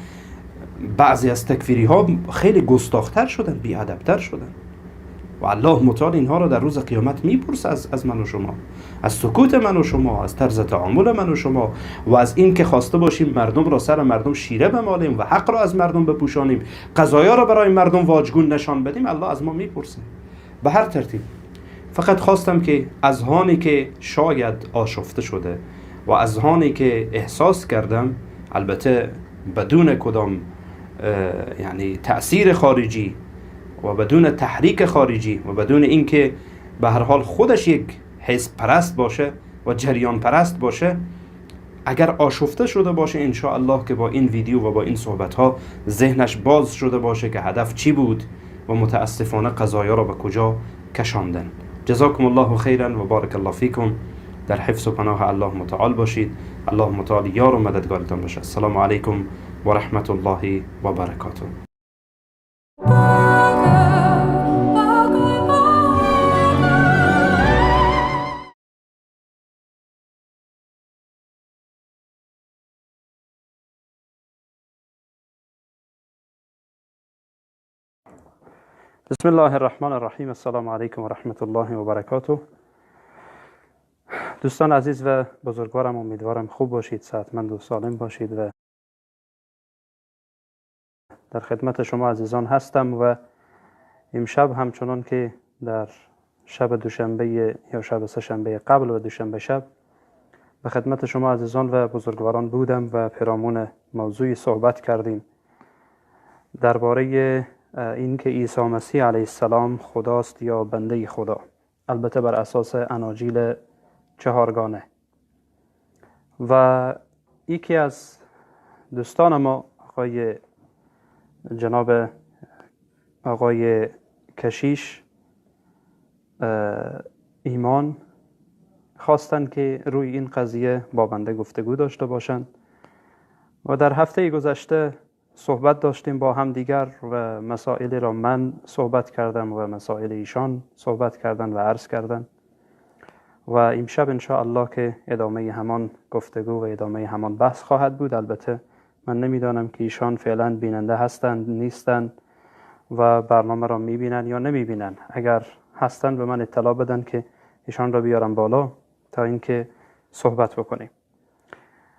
بعضی از تکفیری ها خیلی گستاختر شدن، بی‌ادبتر شدن و الله متعال اینها رو در روز قیامت میپرسه از من و شما، از سکوت من و شما، از طرز تعامل من و شما و از این که خواسته باشیم مردم را سر مردم شیره بمالیم و حق را از مردم بپوشانیم، قضایا را برای مردم واجگون نشان بدیم. الله از ما میپرسه. به هر ترتیب فقط خواستم که اذهانی که شاید آشفته شده و اذهانی که احساس کردم، البته بدون کدام یعنی تأثیر خارجی و بدون تحریک خارجی و بدون اینکه به هر حال خودش یک حزب پرست باشه و جریان پرست باشه، اگر آشفته شده باشه ان شاء الله که با این ویدیو و با این صحبت ها ذهنش باز شده باشه که هدف چی بود و متاسفانه قضایا را به کجا کشاندن. جزاکم الله خیرا و بارک الله فیکم. در حفظ و پناه الله متعال باشید. الله متعال یار و مددگارتان باشه. السلام علیکم و رحمت الله و برکاته. بسم الله الرحمن الرحیم. السلام علیکم و رحمت الله و برکاته. دوستان عزیز و بزرگوارم، امیدوارم خوب باشید، صحتمند و سالم باشید و در خدمت شما عزیزان هستم. و امشب همچنان که در شب دوشنبه یا شب سه‌شنبه قبل و دوشنبه شب به خدمت شما عزیزان و بزرگواران بودم و پیرامون موضوعی صحبت کردیم درباره این که عیسی مسیح علیه السلام خداست یا بنده خدا، البته بر اساس اناجیل چهارگانه. و یکی از دوستان ما جناب آقای کشیش ایمان خواستن که روی این قضیه با بنده گفتگو داشته باشند و در هفته گذشته صحبت داشتیم با هم دیگر و مسائلی را من صحبت کردم و مسائل ایشان صحبت کردن و عرض کردن و امشب ان شاء الله که ادامه همان گفتگو و ادامه همان بحث خواهد بود. البته من نمیدانم که ایشان فعلا بیننده هستند نیستند و برنامه را میبینن یا نمیبینن. اگر هستند به من اطلاع بدن که ایشان را بیارم بالا تا اینکه صحبت بکنیم.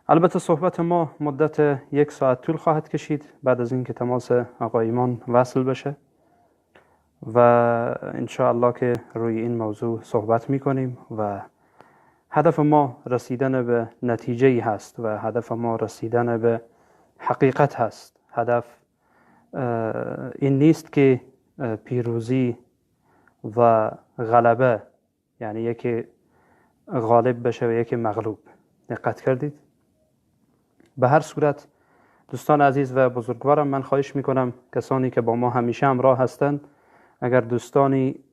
البته صحبت ما مدت 1 ساعت طول خواهد کشید بعد از اینکه تماس آقای ایمان وصل بشه و ان شاء الله که روی این موضوع صحبت میکنیم و هدف ما رسیدن به نتیجه‌ای هست و هدف ما رسیدن به حقیقت هست. هدف این نیست که پیروزی و غلبه، یعنی یکی غالب بشه و یکی مغلوب. دقت کردید؟ به هر صورت دوستان عزیز و بزرگوارم، من خواهش میکنم کسانی که با ما همیشه همراه هستند اگر دوستانی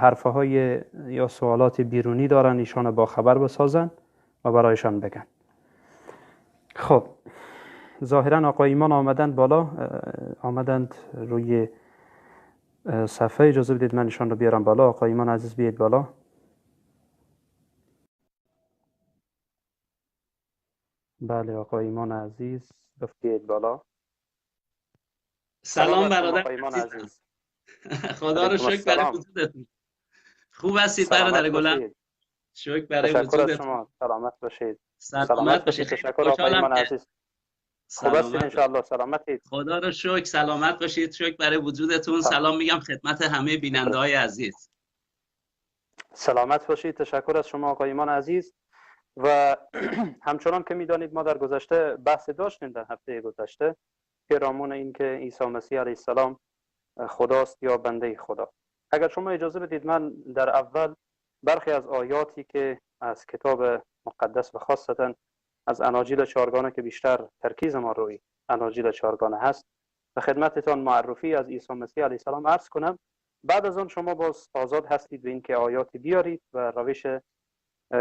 حرفه های یا سوالات بیرونی دارن ایشان با خبر بسازن و برایشان بگن. خب ظاهرا آقای ایمان آمدند روی صفحه. اجازه بدید من ایشان رو بیارم بالا. آقای ایمان عزیز بیاید بالا. بله آقای ایمان عزیز بیاید بالا. سلام برادر ایمان عزیز. خدا رو شکر برای وجودتون. خوب هستید برادر گلم؟ شکر برای وجودتون. شما سلامت باشید. سلامت باشید. تشکر آقای ایمان عزیز. خوب هستید ان شاء الله؟ سلامتید؟ خدا رو شکر. سلامت باشید. شکر برای وجودتون. سلام میگم خدمت همه بیننده های عزیز. سلامت باشید. تشکر از شما آقای ایمان عزیز. و همچنان که میدانید ما در گذشته بحث داشتیم، در هفته گذشته، پیرامون این که عیسی مسیح علیه السلام خداست یا بنده خدا. اگر شما اجازه بدید من در اول برخی از آیاتی که از کتاب مقدس و خاصتا از اناجیل چهارگانه که بیشتر ترکیز ما روی اناجیل چهارگانه هست به خدمتتان معرفی از عیسی مسیح علیه السلام عرض کنم. بعد از آن شما باز آزاد هستید به این که آیاتی بیارید و روش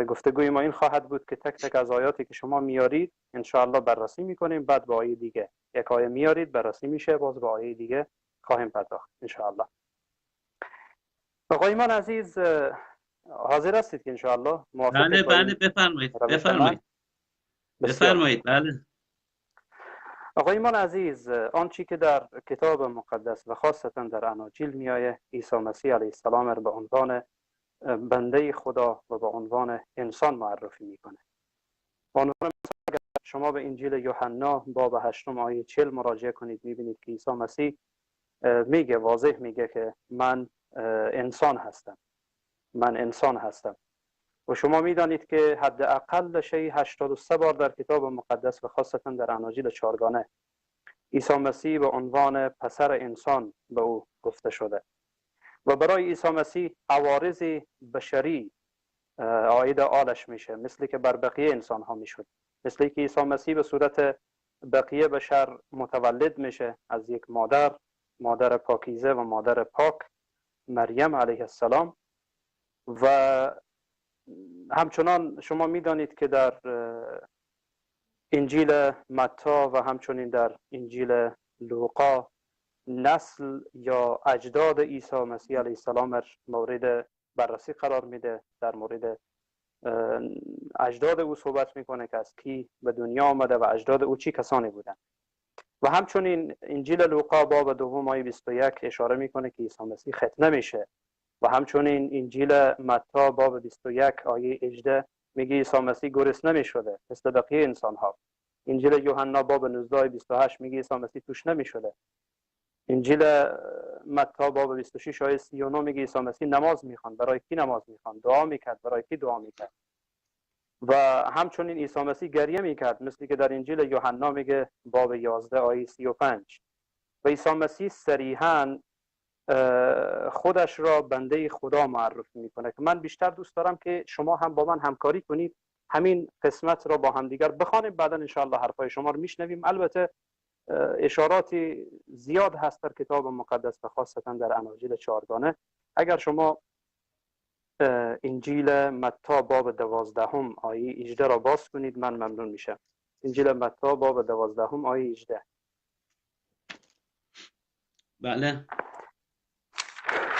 گفتگوی ما این خواهد بود که تک تک از آیاتی که شما میارید ان شاء الله بررسی میکنیم. بعد با آیه دیگه یک آیه میارید بررسی میشه، باز با آیه دیگه خواهیم پرداخت ان شاء الله. آقای ایمان عزیز حاضر هستید که ان شاء الله موافق؟ بله بفرمایید. بله آقای ایمان عزیز، آنچه که در کتاب مقدس و خاصتا در اناجیل میآیه عیسی مسیح علیه السلام را به عنوان بنده خدا و به عنوان انسان معرفی میکنه. به عنوان شما به انجیل یوحنا باب 8 آیه 40 مراجعه کنید، میبینید که عیسی مسیح میگه، واضح میگه که من انسان هستم. و شما میدانید که حداقل شی 83 بار در کتاب مقدس و خاصتا در اناجیل چهارگانه عیسی مسیح به عنوان پسر انسان به او گفته شده و برای عیسی مسیح عوارض بشری عاید آلش میشه، مثل که بر بقیه انسان ها میشد. مثل که عیسی مسیح به صورت بقیه بشر متولد میشه از یک مادر پاکیزه و مادر پاک مریم علیه السلام. و همچنان شما میدانید که در انجیل متی و همچنین در انجیل لوقا نسل یا اجداد عیسی مسیح علیه السلام مورد بررسی قرار میده. در مورد اجداد او صحبت میکنه که از کی به دنیا آمده و اجداد او چی کسانی بودن. و همچنین انجیل لوقا باب 2 آیه 21 اشاره میکنه که عیسی مسیح ختنه میشه و همچنین انجیل متی باب 21 آیه 18 میگه عیسی مسیح گرسنه نمیشده مثل بقیه انسان ها. انجیل یوحنا باب 19 آیه 28 میگه عیسی مسیح تشنه نمیشده. انجیل متی باب 26 آیه 39 میگه عیسی مسیح نماز میخوان. برای کی نماز میخوان؟ دعا میکرد. برای کی دعا میکرد؟ و همچنین عیسی مسیح گریه میکرد، مثل که در انجیل یوحنا میگه باب 11 آیه 35. و عیسی مسیح صریحاً خودش را بنده خدا معرفی میکنه که من بیشتر دوست دارم که شما هم با من همکاری کنید، همین قسمت را با همدیگر بخوانیم، بعدا انشاءالله حرفای شما رو میشنویم. البته اشاراتی زیاد هست در کتاب مقدس و خاصتا در اناجیل چهارگانه. اگر شما انجیل متی باب 12 آیه 18 را باز کنید من ممنون میشم. انجیل متی باب 12 آیه 18. بله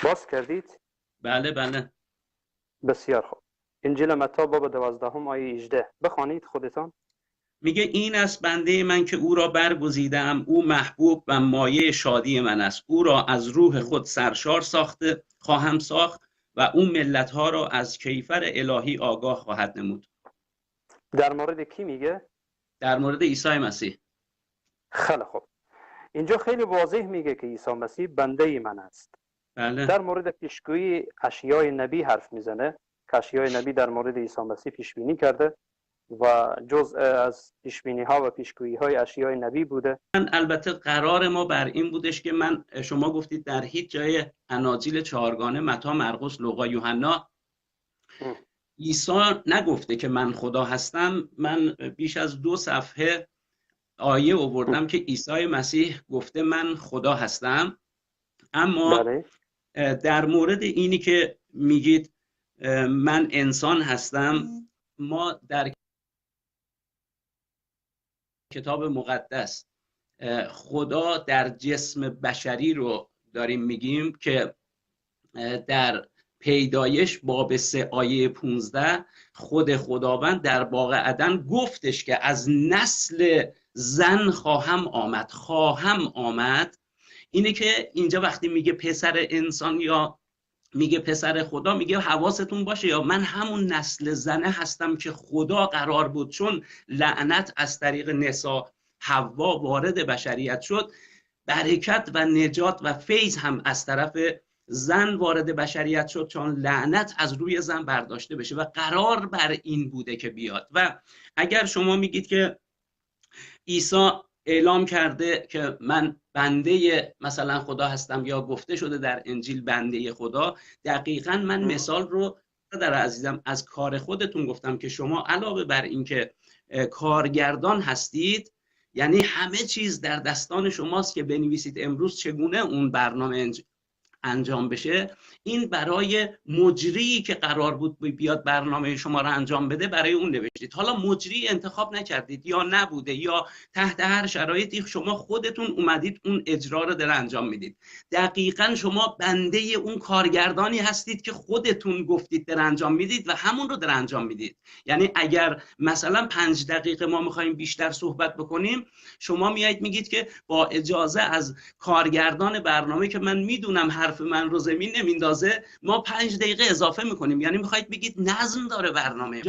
باز کردید؟ بله بله بسیار خوب. انجیل متی باب 12 آیه 18 بخوانید خودتان. میگه این است بنده من که او را برگزیدم، او محبوب و مایه شادی من است. او را از روح خود سرشار ساخته خواهم ساخت و او ملت‌ها را از کیفر الهی آگاه خواهد نمود. در مورد کی میگه؟ در مورد عیسی مسیح. خیلی خوب. اینجا خیلی واضح میگه که عیسی مسیح بنده من است. بله. در مورد پیشگویی اشیای نبی حرف میزنه که اشیای نبی در مورد عیسی مسیح پیشبینی کرده و جزء از پیشبینی ها و پیشگویی های اشیای نبی بوده. البته قرار ما بر این بودش که شما گفتید در هیچ جای اناجیل چهارگانه متی، مرقس، لوقا، یوحنا عیسی نگفته که من خدا هستم. من بیش از 2 صفحه آیه آوردم که عیسی مسیح گفته من خدا هستم. اما در مورد اینی که میگید من انسان هستم، ما در کتاب مقدس خدا در جسم بشری رو داریم میگیم که در پیدایش باب 3 آیه 15 خود خداوند در باغ عدن گفتش که از نسل زن خواهم آمد. اینه که اینجا وقتی میگه پسر انسان یا میگه پسر خدا، میگه حواستون باشه یا من همون نسل زنه هستم که خدا قرار بود، چون لعنت از طریق نسا حوا وارد بشریت شد، برکت و نجات و فیض هم از طرف زن وارد بشریت شد، چون لعنت از روی زن برداشته بشه و قرار بر این بوده که بیاد. و اگر شما میگید که عیسی اعلام کرده که من بنده مثلا خدا هستم یا گفته شده در انجیل بنده خدا، دقیقاً من مثال رو در عزیزم از کار خودتون گفتم که شما علاوه بر این که کارگردان هستید، یعنی همه چیز در دستان شماست که بنویسید امروز چگونه اون برنامه انجام بشه. این برای مجری که قرار بود بیاد برنامه شما رو انجام بده برای اون نوشتید. حالا مجری انتخاب نکردید یا نبوده یا تحت هر شرایطی شما خودتون اومدید اون اجرا رو در انجام میدید. دقیقاً شما بنده اون کارگردانی هستید که خودتون گفتید در انجام میدید و همون رو در انجام میدید. یعنی اگر مثلا 5 دقیقه ما میخوایم بیشتر صحبت بکنیم، شما میایید میگید که با اجازه از کارگردان برنامه که من میدونم حرف من رو زمین نمیندازه، ما 5 دقیقه اضافه میکنیم. یعنی میخواید بگید نظم داره برنامه،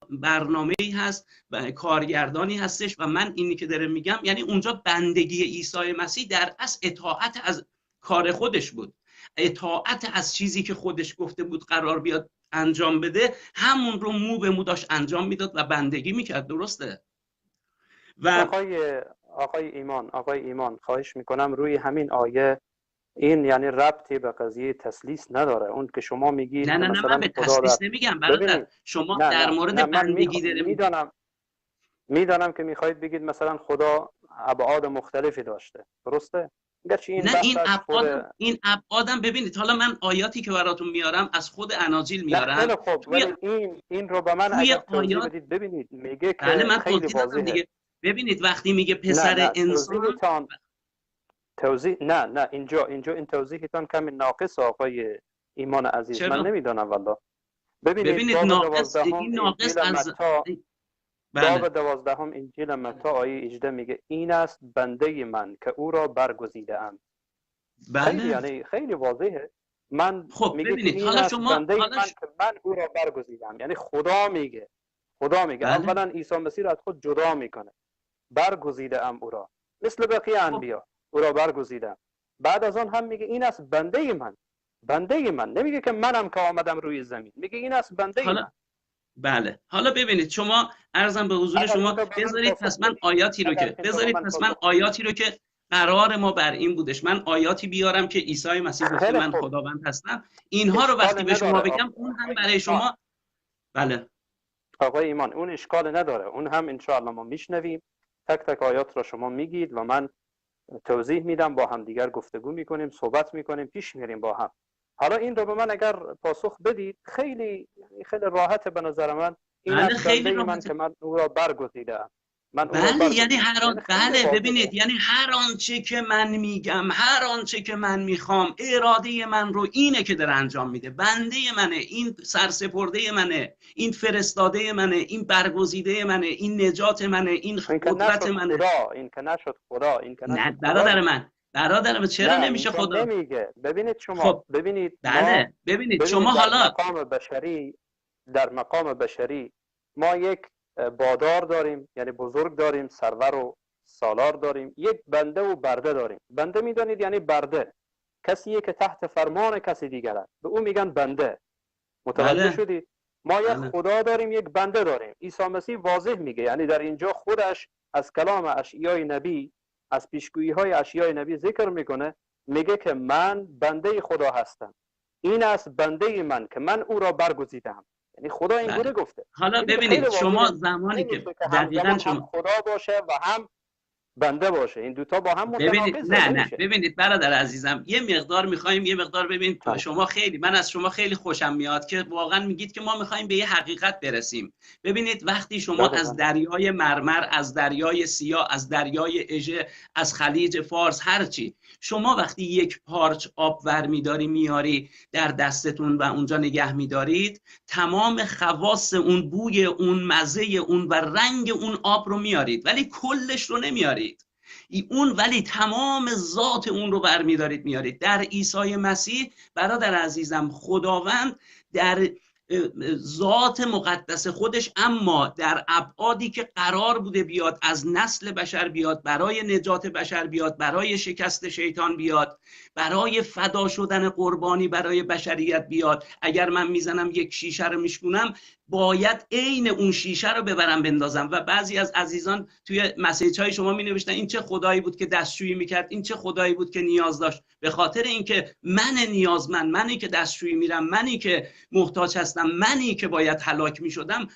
برنامه‌ای هست و کارگردانی هستش و من اینی که داره میگم، یعنی اونجا بندگی عیسی مسیح در اصل اطاعت از کار خودش بود، اطاعت از چیزی که خودش گفته بود قرار بیاد انجام بده، همون رو مو به مو داشت انجام میداد و بندگی میکرد. درسته؟ و آقای ایمان خواهش میکنم روی همین آیه، این یعنی ربطی به قضیه تسلیس نداره. اون که شما میگید نه مثلا من به خدا تسلیس نمیگم برادر. شما در مورد بندگی داره میدانم که میخواهید بگید مثلا خدا ابعاد مختلفی داشته، درسته؟ گرچه این نه این ابعادم ببینید، حالا من آیاتی که براتون میارم از خود اناجیل میارم. خیلی خوب، ولی این رو به من اگر توضیح بدید. ببینید میگه که بله من خیلی توضیح دادم دیگه. ببینید وقتی میگه پسر انسان نه اینجا این توضیحتان کمی ناقص آقای ایمان عزیز. چرا؟ من نمیدانم والله. ببینید ناقص باب 12 انجیل متی آیه 18 میگه این است بنده من که او را برگزیده ام. بله. خیلی واضحه. من خب میگه ببینید این حالا است شما بنده من که من او را برگزیدم، یعنی خدا میگه بله. اولا عیسی مسیح را از خود جدا میکنه، برگزیده ام او را، مثل بقیه انبیا او را برگزیدم. بعد از آن هم میگه این است بنده من، نمیگه که منم که آمدم روی زمین، میگه این است بنده من. بله حالا ببینید شما، عرضم به حضور شما، بذارید پس من آیاتی رو که قرار ما بر این بودش، من آیاتی بیارم که عیسی مسیح گفته من خداوند هستم. اینها رو وقتی به شما بگم اون هم برای شما. بله آقای ایمان اون اشکال نداره، اون هم انشاءالله ما میشنویم. تک آیات رو شما میگید و من توضیح میدم، با هم دیگر گفتگو میکنیم، صحبت میکنیم، پیش میریم با هم. حالا این رو به من اگر پاسخ بدید خیلی راحت به نظر من. این بله خیلی راحت. من که من او را برگزیدم. بله یعنی ببینید یعنی هر آنچه که من میگم، هر آنچه که من میخوام، اراده من رو اینه که داره انجام میده. بنده منه، این سرسپرده منه، این فرستاده منه، این برگزیده منه، این نجات منه، این قدرت منه. این که نشد خدا، این که نه برادر من چرا نمیشه خدا؟ نمیگه. ببینید شما خب. ببینید شما حالا در مقام بشری ما یک بادار داریم، یعنی بزرگ داریم، سرور و سالار داریم، یک بنده و برده داریم. بنده میدانید یعنی برده، کسیه که تحت فرمان کسی دیگر است، به او میگن بنده. متوجه شدید؟ ما یک خدا داریم، یک بنده داریم. عیسی مسیح واضح میگه، یعنی در اینجا خودش از کلام اشعیای نبی، از پیشگویی های اشعیای نبی ذکر میکنه، میگه که من بنده خدا هستم، این است بنده من که من او را برگزیدم. یعنی خدا این گونه گفته. حالا ببینید شما زمانی که دقیقاً شما خدا باشه و هم بنده باشه، این دوتا با هم متناقضه. نه ببینید برادر عزیزم، یه مقدار میخوایم، یه مقدار ببین شما من از شما خیلی خوشم میاد که واقعا میگید که ما میخوایم به یه حقیقت برسیم. ببینید وقتی شما از دریای مرمر، از دریای سیاه، از دریای اژه، از خلیج فارس، هرچی شما وقتی یک پارچ آب ور میاری در دستتون و اونجا نگه میدارید، تمام خواص اون، بوی اون، مزه اون و رنگ اون آب رو میارید، ولی کلش رو نمیارید. ولی تمام ذات اون رو برمیدارید میارید. در عیسی مسیح برادر عزیزم، خداوند در ذات مقدس خودش، اما در ابعادی که قرار بوده بیاد، از نسل بشر بیاد، برای نجات بشر بیاد، برای شکست شیطان بیاد، برای فدا شدن قربانی برای بشریت بیاد. اگر من میزنم یک شیشه رو میشکونم، باید عین اون شیشه رو ببرم بندازم. و بعضی از عزیزان توی مسیج های شما می نوشتن این چه خدایی بود که دستشویی میکرد، این چه خدایی بود که نیاز داشت. به خاطر اینکه من نیازمند، منی که دستشویی میرم، منی که محتاج هستم، منی که باید هلاک میشدم،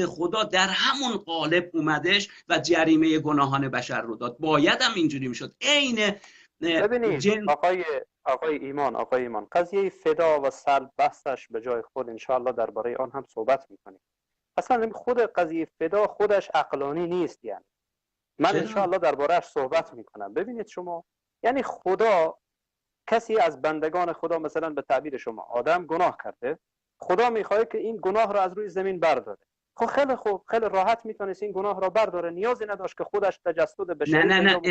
خدا در همون قالب اومدش و جریمه گناهان بشر رو داد. بایدم اینجوری میشد. عین ببینید آقای ایمان قضیه فدا و سلب بحثش به جای خود، انشاءالله درباره آن هم صحبت میکنیم. اصلا خود قضیه فدا خودش عقلانی نیست. یعنی من انشاءالله دربارهش صحبت میکنم. ببینید شما، یعنی خدا، کسی از بندگان خدا، مثلا به تعبیر شما آدم گناه کرده، خدا میخواد که این گناه را از روی زمین برداره. خب خیلی خوب، خیلی راحت میتونست این گناه را برداره، نیازی نداشت که خودش تجسد بشری. نه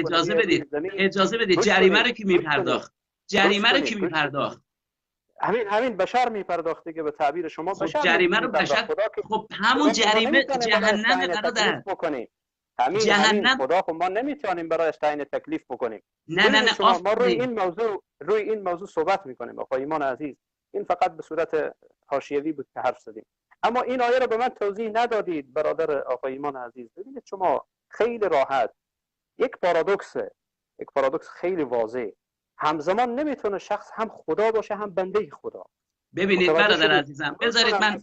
اجازه بدید جریمه رو کی میپرداخت؟ همین بشر میپرداخته که به تعبیر شما بشر. جریمه رو بشر. خب همون جریمه جهنم برادر. همین خدا خب ما نمیتونیم برایش تعیین تکلیف بکنیم. نه ما روی این موضوع صحبت میکنیم آقای ایمان عزیز. این فقط به صورت حاشیوی بود که حرف زدیم. اما این آیه رو به من توضیح ندادید برادر آقای ایمان عزیز. ببینید شما، خیلی راحت. یک پارادوکس خیلی واضح. همزمان نمیتونه شخص هم خدا باشه هم بنده خدا. ببینید برادر عزیزم، بذارید من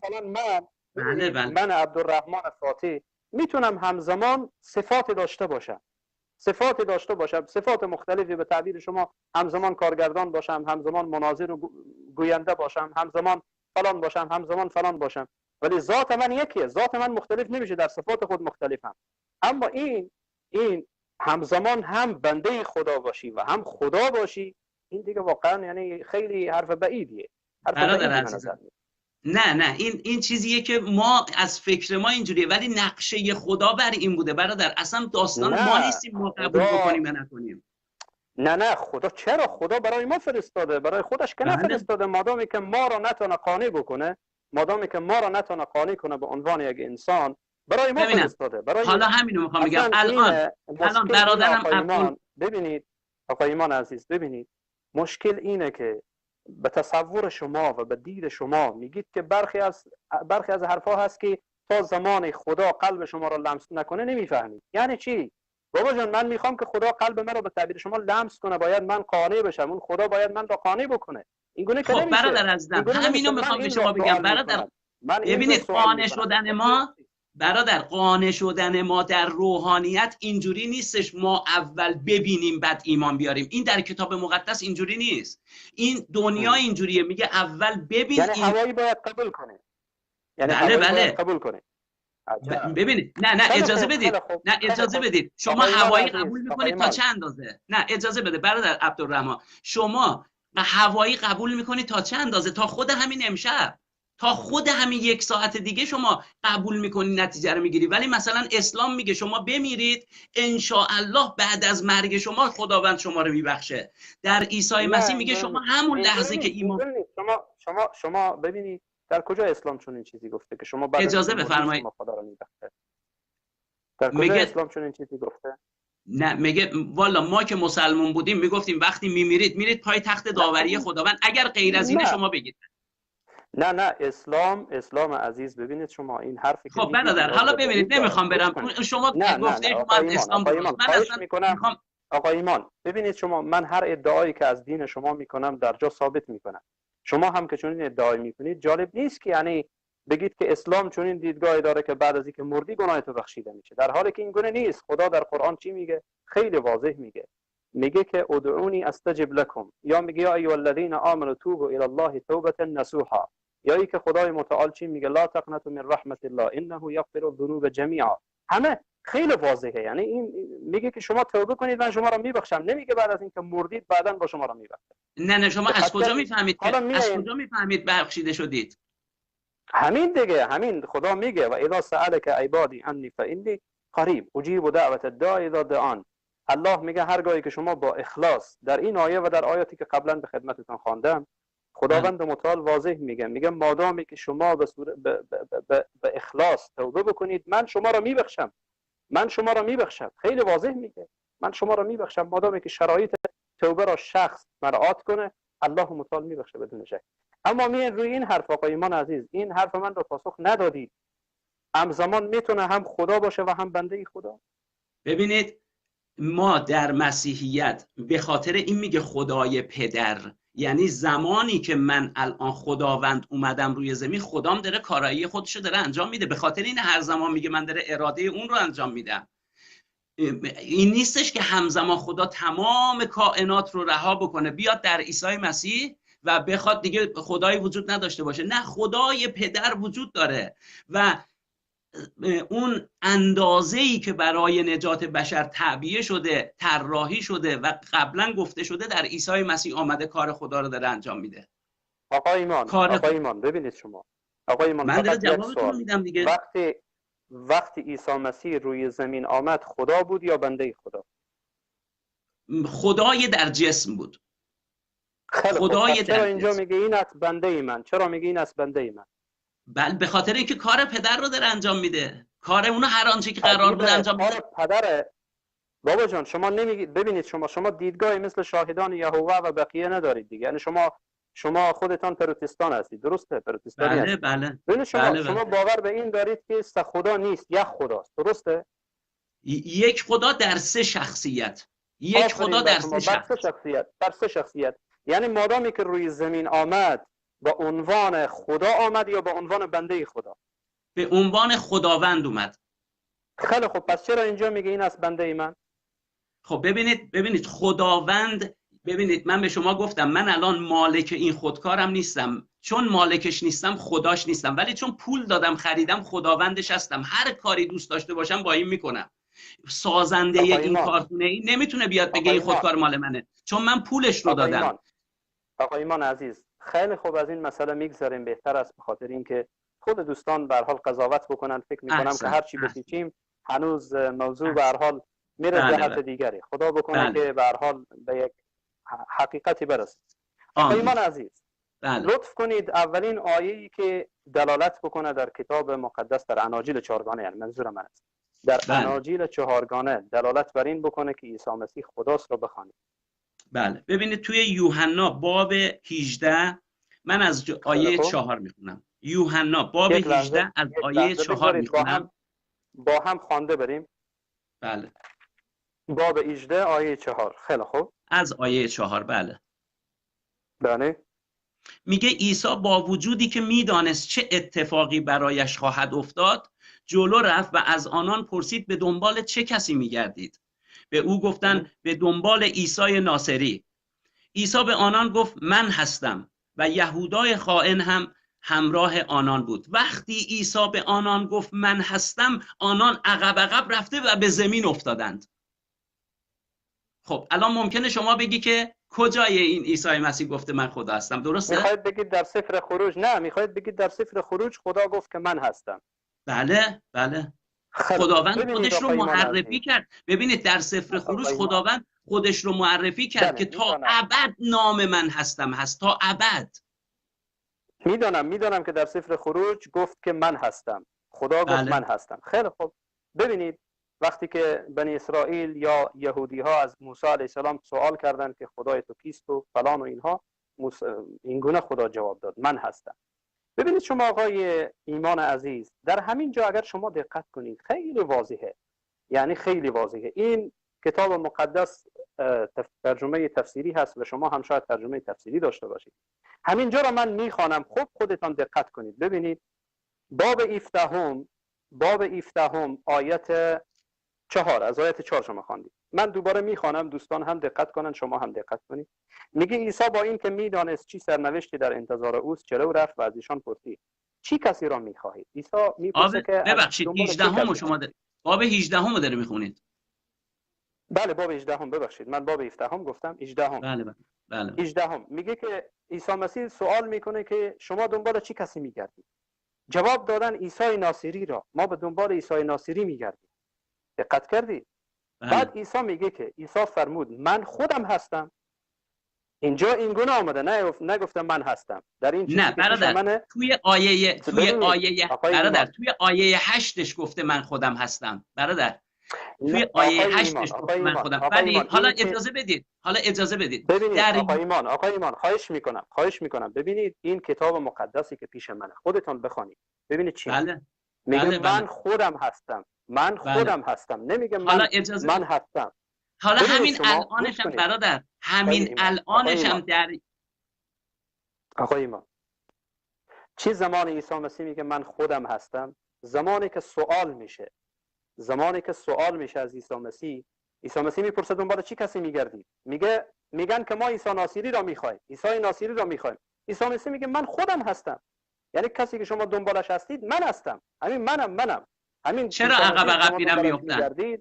من عبدالرحمن فاتح میتونم همزمان صفات داشته باشم، صفات مختلفی، به تعبیر شما همزمان کارگردان باشم، همزمان مناظر و گوینده باشم، همزمان فلان باشم، همزمان فلان باشم، ولی ذات من یکیه. ذات من مختلف نمیشه، در صفات خود مختلفم. اما این همزمان هم بنده خدا باشی و هم خدا باشی، این دیگه واقعا یعنی خیلی حرف بعیدیه. برادر عزیزم، نه این چیزیه که ما از فکر ما اینجوریه، ولی نقشه خدا بر این بوده برادر. اصلا داستان ما نیستیم ما قبول بکنیم یا نکنیم. نه خدا چرا؟ خدا برای ما فرستاده، برای خودش که نفرستاده. مادامی که ما را نتونه قانع بکنه، مادامی که ما را نتونه قانع کنه به عنوان یک انسان، برای ما فرستاده. حالا همینو میخوام بگم. الان برادرم ببینید آقای ایمان عزیز، ببینید مشکل اینه که به تصور شما و به دید شما میگید که برخی از حرفا هست که تا زمان خدا قلب شما را لمس نکنه نمیفهمید. یعنی چی؟ بابا جان، من میخوام که خدا قلب من رو به تعبیر شما لمس کنه، باید من قانع بشم، اون خدا باید من را قانع بکنه. این گونه که نمیشه. برادر عزیزم، همینو میخوام به شما بگم برادر. ببینید قانع شدن ما، برادر، قانع شدن ما در روحانیت اینجوری نیستش ما اول ببینیم بعد ایمان بیاریم. این در کتاب مقدس اینجوری نیست. این دنیا اینجوریه، میگه اول ببین. یعنی هوایی باید قبول کنه. بله. قبول کنه. ببینید نه اجازه بدید. نه اجازه بدید. شما هوایی قبول میکنید تا چه اندازه؟ نه اجازه بده برادر عبدالرحمن، شما هوایی قبول میکنید تا چه اندازه؟ تا خود همین امشب، تا خود همین 1 ساعت دیگه شما قبول میکنی، نتیجه رو میگیری. ولی مثلا اسلام میگه شما بمیرید ان الله بعد از مرگ شما خداوند شما رو میبخشه. در عیسی مسیح میگه شما همون لحظه که ایمان شما ببینید در کجا اسلام چون این چیزی گفته که شما بعد اجازه بفرمایید خدا رو میبخشه؟ در کجا اسلام چون این چیزی گفته؟ نه میگه والا ما که مسلمان بودیم میگفتیم وقتی میمیرید پای تخت داوری خداوند، اگر غیر از اینه شما بگید. نه اسلام عزیز، ببینید شما این حرفی که خب برادر، حالا ببینید نمیخوام برم شما گفته شما از اسلام من اصلا میکنم آقا ایمان، ببینید شما، من هر ادعایی که از دین شما میکنم در جا ثابت میکنم. شما هم که چون این ادعای میکنید، جالب نیست که یعنی بگید که اسلام چون این دیدگاهی داره که بعد از اینکه مردی گناهت بخشیده میشه، در حالی که این گونه نیست. خدا در قرآن چی میگه؟ خیلی واضح میگه که ادعونی استجب لکم، یا میگه یا ایها الذین آمنوا توبوا الی الله توبه نصوحا، یا ای که خدای متعال چی میگه؟ لا تقنطوا من رحمت الله انه یغفر الذنوب جمیعا. همه خیلی واضحه. یعنی این میگه که شما توبه کنید من شما را میبخشم، نمیگه بعد از اینکه مردید بعداً با شما را میبخشم. نه شما از کجا میفهمید بخشیده شدید؟ همین دیگه، همین خدا میگه و اذا سألك عبادی انی فانی قریب اجیب دعوت الداعی اذا دعان. الله میگه هرگاهی که شما با اخلاص، در این آیه و در آیاتی که قبلا به خدمتتون خواندم، خداوند متعال واضح میگه مادامی که شما به اخلاص توبه بکنید من شما را میبخشم. خیلی واضح میگه من شما را میبخشم، مادامی که شرایط توبه را شخص مراعات کنه، الله متعال میبخشه بدون شک. اما میان روی این حرف آقای ایمان عزیز، این حرف من را پاسخ ندادید. همزمان میتونه هم خدا باشه و هم بنده خدا. ببینید ما در مسیحیت به خاطر این میگه خدای پدر، یعنی زمانی که من الان خداوند اومدم روی زمین، خدام داره کارایی خودشو داره انجام میده. به خاطر این هر زمان میگه من داره اراده اون رو انجام میدم. این نیستش که همزمان خدا تمام کائنات رو رها بکنه بیاد در عیسی مسیح و بخواد دیگه خدایی وجود نداشته باشه. نه، خدای پدر وجود داره و اون اندازه‌ای که برای نجات بشر تعبیه شده، طراحی شده و قبلا گفته شده، در عیسی مسیح آمده کار خدا رو داره انجام میده. آقای ایمان ببینید شما، آقای ایمان، من داره جوابتون میدم دیگه. وقتی عیسی مسیح روی زمین آمد خدا بود یا بنده خدا؟ خدای در جسم بود. خدای در چرا اینجا میگه این است بنده من؟ چرا میگه این است بنده من؟ بله به خاطر اینکه کار پدر رو داره انجام میده. کار اونو هر آنچه که قرار بود انجام میده. کار پدر. بابا جان شما نمیگید. ببینید شما دیدگاهی مثل شاهدان یهوه و بقیه ندارید دیگه. یعنی شما خودتان پروتستان هستید، درسته؟ پروتستانی هستید. بله. ببینید شما باور به این دارید که خدا نیست، یک خداست، درسته؟ یک خدا در سه شخصیت، یک خدا در سه شخصیت. در سه شخصیت. یعنی مادامی که روی زمین آمد با عنوان خدا آمد یا با عنوان بنده خدا؟ به عنوان خداوند اومد. خیلی خب، پس چرا اینجا میگه این از بنده من؟ خب ببینید خداوند، ببینید من به شما گفتم من الان مالک این خودکارم نیستم، چون مالکش نیستم خداش نیستم، ولی چون پول دادم خریدم خداوندش هستم. هر کاری دوست داشته باشم با این میکنم. سازنده این کارتونه ای نمیتونه بیاد بگه این خودکار مال منه، چون من پولش رو دادم. آقا ایمان عزیز، خیلی خوب، از این مسئله میگذاریم، بهتر است، به خاطر اینکه خود دوستان به هر حال قضاوت بکنن. فکر میکنم که هر چی بپیچیم هنوز موضوع به هر حال میره جهت دیگری. خدا بکنه که به هر حال به یک حقیقتی برسه. آقا ایمان عزیز، لطف کنید اولین آیه‌ای که دلالت بکنه در کتاب مقدس، در اناجیل چهارگانه، یعنی منظور من است در اناجیل چهارگانه دلالت بر این بکنه که عیسی مسیح خداست رو بخوانید. بله، ببینید توی یوحنا باب 18 من از آیه 4 میخونم. یوحنا باب 18 از آیه 4 میخونم. با هم خوانده بریم. بله. باب 18 آیه 4. خیلی خوب. از آیه 4. بله. بله. میگه عیسی با وجودی که میدانست چه اتفاقی برایش خواهد افتاد، جلو رفت و از آنان پرسید به دنبال چه کسی میگردید؟ به او گفتند به دنبال عیسی ناصری. عیسی به آنان گفت من هستم و یهودای خائن هم همراه آنان بود. وقتی عیسی به آنان گفت من هستم، آنان عقب رفته و به زمین افتادند. خب الان ممکنه شما بگی که کجای این عیسی مسیح گفته من خدا هستم؟ درسته؟ میخواید بگید در سفر خروج؟ نه، میخواید بگید در سفر خروج خدا گفت که من هستم. بله بله. خداوند خودش رو معرفی کرد. ببینید در سفر خروج خداوند خودش رو معرفی کرد که تا ابد نام من هستم هست، تا ابد. میدونم که در سفر خروج گفت که من هستم. خدا گفت من هستم. خیلی خوب. ببینید وقتی که بنی اسرائیل یا یهودی ها از موسی علیه السلام سوال کردند که خدای تو کیست و فلان و اینها، این گونه خدا جواب داد من هستم. ببینید شما آقای ایمان عزیز، در همین جا اگر شما دقت کنید خیلی واضحه، یعنی خیلی واضحه. این کتاب مقدس ترجمه تفسیری هست و شما هم شاید ترجمه تفسیری داشته باشید. همین جا را من میخوانم، خوب خودتان دقت کنید. ببینید باب 17 آیت 4، از آیت 4 شما خواندید. من دوباره میخوانم، دوستان هم دقت کنن، شما هم دقت کنید. میگه عیسی با این که میدانست چی سرنوشتی در انتظار اوست، جلو رفت و از ایشان پرسید چی کسی را میخواهید؟ عیسی میپرسه که ببخشید 18 شما باب 18 داره میخونید؟ بله باب 18 ببخشید من باب 17 گفتم 18. بله 18 میگه که عیسی مسیح سوال میکنه که شما دنبال چی کسی میگردید؟ جواب دادن عیسی ناصری را، ما به دنبال عیسی ناصری میگردیم. دقت کردید؟ بعد عیسی میگه که عیسی فرمود من خودم هستم. اینجا این گونه آمده، نگفتم من هستم. در این چیزی نه برادر، توی آیه برادر توی آیه 8ش گفته من خودم هستم. برادر توی آیه 8ش گفته من خودم. ولی حالا اجازه بدید ببینید آقای ایمان خواهش میکنم ببینید این کتاب مقدسی که پیش منه خودتون بخونید ببینید چی میگه. من خودم هستم، من خودم هستم، نمیگه من هستم. حالا همین الانشم برادر، همین الانشم در آقای ایمان چی زمان عیسی مسیح میگه من خودم هستم؟ زمانی که سوال میشه از عیسی مسیح. عیسی مسیح میپرسه دنبال چی کسی میگردید؟ میگن که ما عیسی ناصری را میخوایم، عیسی ناصری را میخوایم. عیسی مسیح میگه من خودم هستم، یعنی کسی که شما دنبالش هستید من هستم، همین منم. همین چرا عقب میرن میافتن؟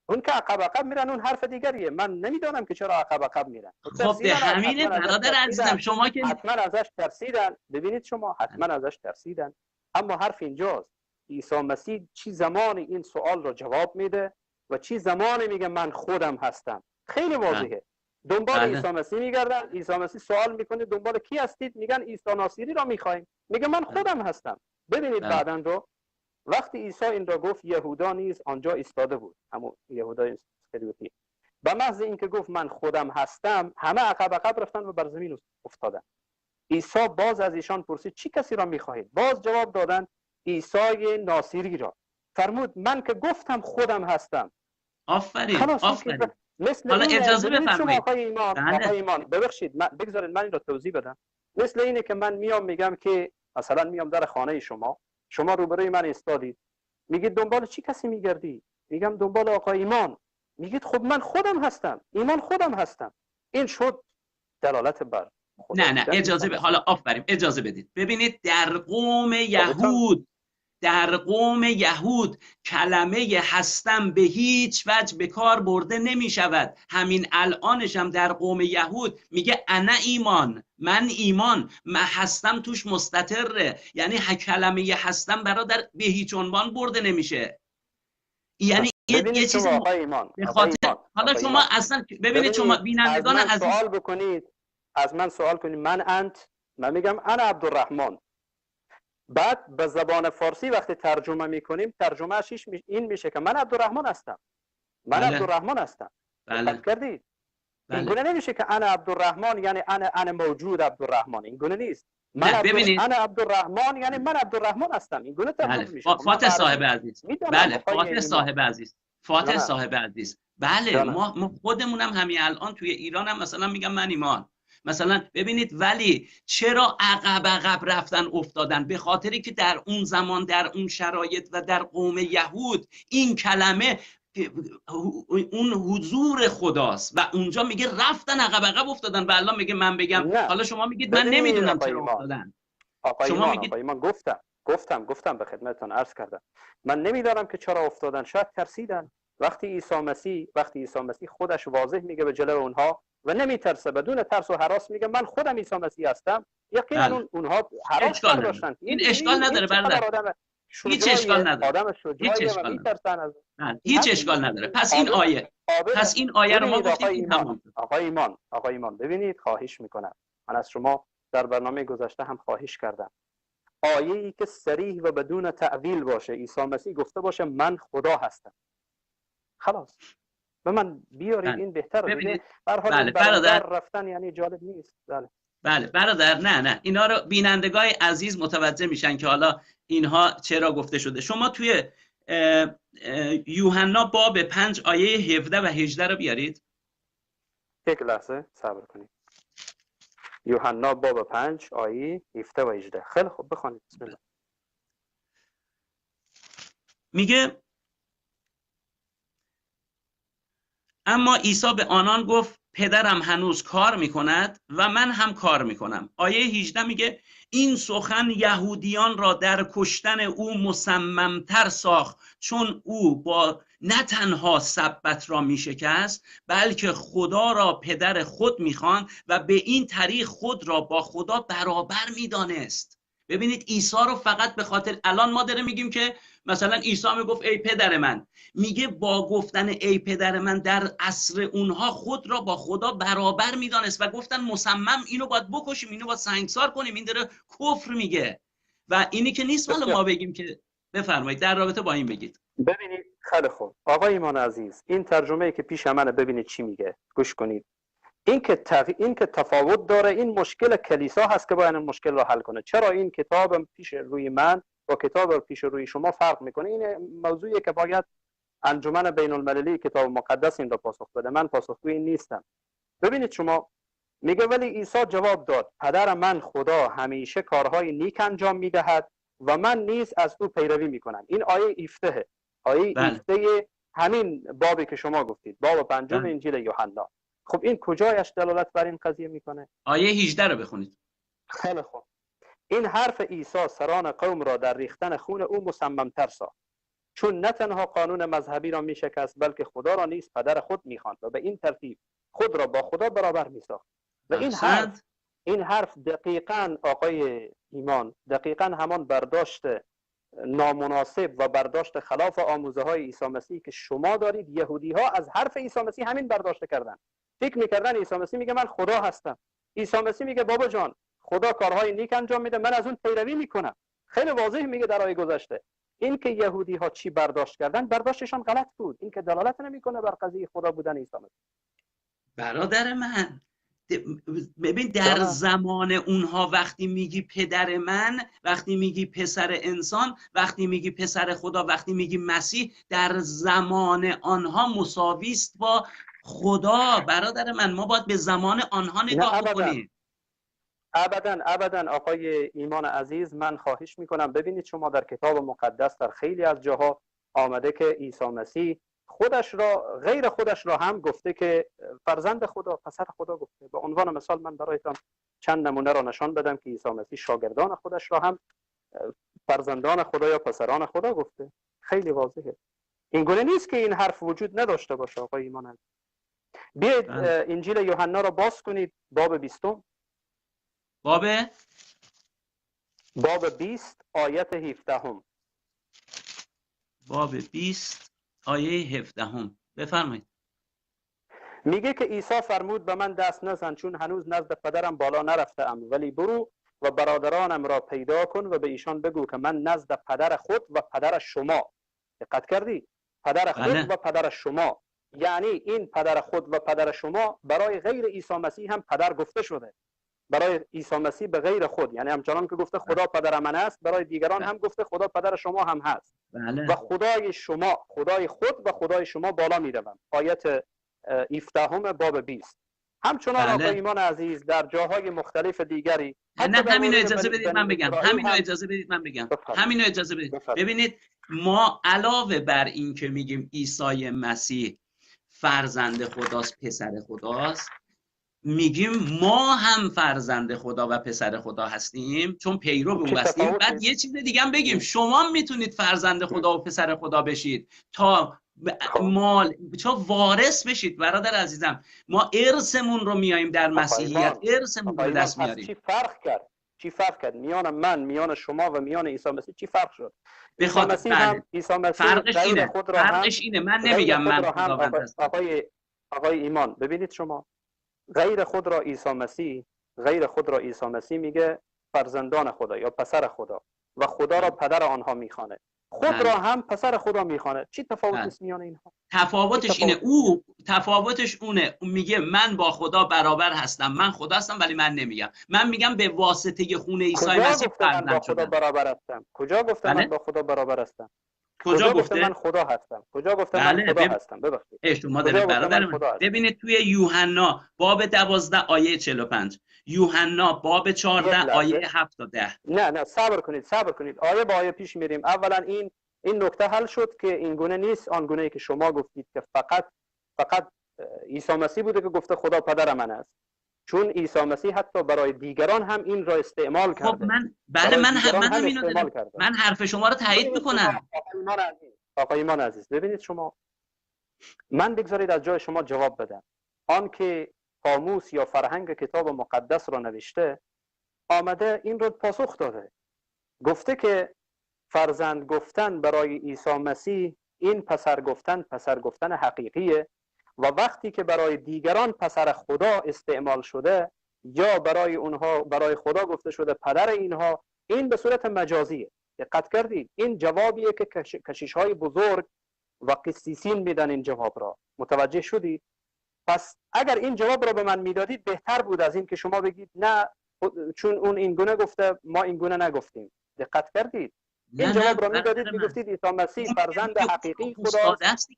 اون که عقب میرن اون حرف دیگریه، من نمیدونم که چرا عقب میرن. خب ده همینه برادر عزیزم، شما که حتما ازش ترسیدن. ببینید شما حتما ازش ترسیدن، اما حرف اینجاست عیسی مسیح چی زمان این سوال رو جواب میده و چی زمان میگه من خودم هستم. خیلی واضحه. دنبال عیسی مسیح میگردن، عیسی مسیح سوال میکنه دنبال کی هستید؟ میگن عیسی ناصری را میخوایم، میگه من خودم هستم. ببینید بعدن رو وقتی عیسی این را گفت یهودا نیز آنجا ایستاده بود، همون یهودای اسکریوتی. به محض اینکه گفت من خودم هستم، همه عقب رفتن و بر زمین افتادن. عیسی باز از ایشان پرسید چی کسی را میخواهید؟ باز جواب دادن عیسی ناصری را. فرمود من که گفتم خودم هستم. آفرین خلاص آفرین. مثل حالا اینه. اجازه ببینید شما بفرمایید. آقای ایمان، بله. آقای ایمان ببخشید بگذارید من این رو توضیح بدم. مثل اینه که من میام میگم که مثلا میام در خانه شما روبروی من ایستادید، میگید دنبال چی کسی میگردی؟ میگم دنبال آقای ایمان. میگید خب من خودم هستم، ایمان خودم هستم. این شد دلالت بر خدا. نه اجازه حالا آفرین اجازه بدید. ببینید در قوم یهود کلمه هستم به هیچ وجه به کار برده نمی شود. همین الانش هم در قوم یهود میگه انا ایمان، من ایمان، من هستم توش مستتره. یعنی کلمه هستم برادر به هیچ عنوان برده نمیشه. یعنی یه چیز به خاطر حالا شما اصلا ببینید شما بینندگان عزیز سوال بکنید، از من سوال کنید من انت، من میگم انا عبدالرحمن. بعد به زبان فارسی وقتی ترجمه میکنیم ترجمهش این میشه که من عبدالرحمن هستم، من عبدالرحمن هستم. دقت کردید؟ این گونه نمیشه که انا عبدالرحمن یعنی انا موجود عبدالرحمن. این گونه نیست. انا عبدالرحمن یعنی من عبدالرحمن هستم. این گونه ترجمه میشه. فاتح صاحب عزیز، بله فاتح صاحب عزیز، فاتح صاحب عزیز، بله ما خودمونم همین الان توی ایران هم مثلا میگم من ایمان مثلا. ببینید ولی چرا عقب رفتن افتادن؟ به خاطری که در اون زمان در اون شرایط و در قوم یهود این کلمه اون حضور خداست و اونجا میگه رفتن عقب افتادن و الله میگه من بگم نه. حالا شما میگید من نمیدونم چرا افتادن. شما میگید من گفتم به خدمتتون عرض کردم من نمیدونم که چرا افتادن. شاید ترسیدن. وقتی عیسی مسیح خودش واضح میگه به جلوی اونها و نمیترسه، بدون ترس و هراس میگه من خودم عیسی مسیح هستم، یقینا اونها هراس داشتن. این اشکال نداره برادر، هیچ اشکال نداره، هیچ اشکال نداره. پس این آیه رو ما گفتیم تمام. آقای ایمان ببینید، خواهش میکنم، من از شما در برنامه گذشته هم خواهش کردم آیه‌ای که صریح و بدون تعویل باشه، عیسی مسیح گفته باشه من خدا هستم، خلاص به من بیارید. این بهتره. ببینید برادر رفتن یعنی جالب نیست. بله برادر، نه اینا رو بینندگان عزیز متوجه میشن که حالا اینها چرا گفته شده. شما توی یوحنا باب 5 آیه 17 و 18 رو بیارید. یک لحظه صبر کنید. یوحنا باب 5 آیه 17 و 18. خیلی خوب بخونید. بسم الله. میگه اما عیسی به آنان گفت پدرم هنوز کار میکند و من هم کار میکنم. آیه 18 میگه این سخن یهودیان را در کشتن او مصممتر ساخت، چون او با نه تنها سبت را میشکست بلکه خدا را پدر خود میخواند و به این طریق خود را با خدا برابر میدانست. ببینید عیسی رو فقط به خاطر الان ما داره میگیم که مثلا عیسی میگفت ای پدر من، میگه با گفتن ای پدر من در عصر اونها خود را با خدا برابر میدانست و گفتن مصمم اینو باید بکشیم، اینو باید سنگسار کنیم، این داره کفر میگه. و اینی که نیست مال ما بگیم که بفرمایید در رابطه با این بگید. ببینید خیلی خوب آقای ایمان عزیز، این ترجمه ای که پیش منه ببینید چی میگه، گوش کنید. این که تفاوت داره، این مشکل کلیسا هست که باید این مشکل رو حل کنه. چرا این کتاب پیش روی من و کتاب پیش روی شما فرق میکنه؟ این موضوعی که باید انجمن بین المللی کتاب مقدس این رو پاسخ بده. من پاسخگوی این نیستم. ببینید شما میگه ولی عیسی جواب داد پدر من خدا همیشه کارهای نیک انجام میدهد و من نیز از او پیروی میکنم. این آیه 17 آیه 17 همین بابی که شما گفتید، باب 5 انجیل یوحنا. خب این کجایش دلالت بر این قضیه میکنه؟ آیه 18 رو بخونید. خیلی خوب. این حرف عیسی سران قوم را در ریختن خون او مصممتر ساخت، چون نه تنها قانون مذهبی را میشکست بلکه خدا را نیز پدر خود میخواند و به این ترتیب خود را با خدا برابر میساخت. و این حرف دقیقاً آقای ایمان دقیقاً همان برداشت نامناسب و برداشت خلاف آموزه های عیسی مسیح که شما دارید. یهودی ها از حرف عیسی مسیح همین برداشت کردن، فکر میکردن عیسی مسیح میگه من خدا هستم. عیسی مسیح میگه بابا جان خدا کارهای نیک انجام میده، من از اون پیروی میکنم. خیلی واضح میگه در آیه گذشته. این که یهودی ها چی برداشت کردن، برداشتشان غلط بود. این که دلالت نمیکنه بر قضیه خدا بودن عیسی مسیح. برادر من ببین در زمان اونها وقتی میگی پدر من، وقتی میگی پسر انسان، وقتی میگی پسر خدا، وقتی میگی مسیح، در زمان آنها مساوی است با خدا. برادر من، ما باید به زمان آنها نگاه بکنیم. ابدا آقای ایمان عزیز، من خواهش میکنم ببینید شما در کتاب مقدس در خیلی از جاها آمده که عیسی مسیح خودش را، غیر خودش را هم گفته که فرزند خدا، پسر خدا گفته. به عنوان مثال من برایتان چند نمونه را نشان بدم که عیسی مسیح شاگردان خودش را هم فرزندان خدا یا پسران خدا گفته. خیلی واضحه. این گونه نیست که این حرف وجود نداشته باشه آقای ایمان عزیز. بیایید انجیل یوحنا را باز کنید، باب 20، باب 20 آیت 17. باب 20 آیه 17 بفرمایید. میگه که عیسی فرمود به من دست نزن، چون هنوز نزد پدرم بالا نرفتم، ولی برو و برادرانم را پیدا کن و به ایشان بگو که من نزد پدر خود و پدر شما. دقت کردی؟ پدر خود و پدر شما، یعنی این پدر خود و پدر شما برای غیر عیسی مسیح هم پدر گفته شده. برای عیسی مسیح به غیر خود، یعنی همچنان که گفته خدا پدر من است، برای دیگران هم گفته خدا پدر شما هم هست. و خدای شما، خدای خود و خدای شما بالا میروم. آیت 17 باب 20. همچنان آقای ایمان عزیز در جاهای مختلف دیگری، نه همینو اجازه بدید من بگم، همینو اجازه بدید من بگم، همینو اجازه بدید. ببینید ما علاوه بر این که میگیم عیسی مسیح فرزند خداست، پسر خداست، میگیم ما هم فرزند خدا و پسر خدا هستیم، چون پیرو به او هستیم. بعد یه چیز دیگه هم بگیم، شما میتونید فرزند خدا و پسر خدا بشید تا چون وارث بشید. برادر عزیزم، ما ارثمون رو میایم در مسیحیت، ارثمون رو دست میاریم. چی فرق کرد میان شما و میان عیسی مسیح؟ چی فرق شد؟ عیسی مسیح فرقش اینه. من نمیگم من خداوند هستم. آقای ایمان، ببینید شما، غیر خود را عیسی مسیح میگه فرزندان خدا یا پسر خدا، و خدا را پدر آنها میخوانه. خود را هم پسر خدا میخوانه. چی تفاوت است میان اینها؟ تفاوتش اونه. میگه من با خدا برابر هستم، من خدا هستم، ولی من نمیگم. من میگم به واسطه خون عیسی مسیح فرزند شدم. کجا گفته من با خدا برابر هستم؟ کجا گفته من خدا هستم؟ کجا گفته من خدا هستم؟ ببخشید. شما دارید برادر من. ببینید توی یوحنا باب 12 آیه 45، یوحنا باب 14 آیه 7 تا 10. نه صبر کنید. آیه با آیه پیش میریم. اولا این نکته حل شد که این گونه نیست آن گونه ای که شما گفتید که فقط عیسی مسیح بوده که گفته خدا پدر من است. چون عیسی مسیح حتی برای دیگران هم این را استعمال کرده. خب من حرف شما رو تایید میکنم. آقای ایمان عزیز، ببینید شما، من بگذارید از جای شما جواب بدم. آن که قاموس یا فرهنگ کتاب مقدس را نوشته، آمده این رو پاسخ داده. گفته که فرزند گفتن برای عیسی مسیح، این پسر گفتن حقیقیه، و وقتی که برای دیگران پسر خدا استعمال شده یا برای خدا گفته شده پدر اینها، این به صورت مجازیه. دقت کردید؟ این جوابیه که کشیش‌های بزرگ و قسیسین میدن. این جواب را متوجه شدید؟ پس اگر این جواب را به من میدادید بهتر بود از این که شما بگید نه چون اون این گونه گفته ما این گونه نگفتیم. دقت کردید؟ این جواب را میدادید، میگفتید عیسی مسیح فرزند حقیقی خداست.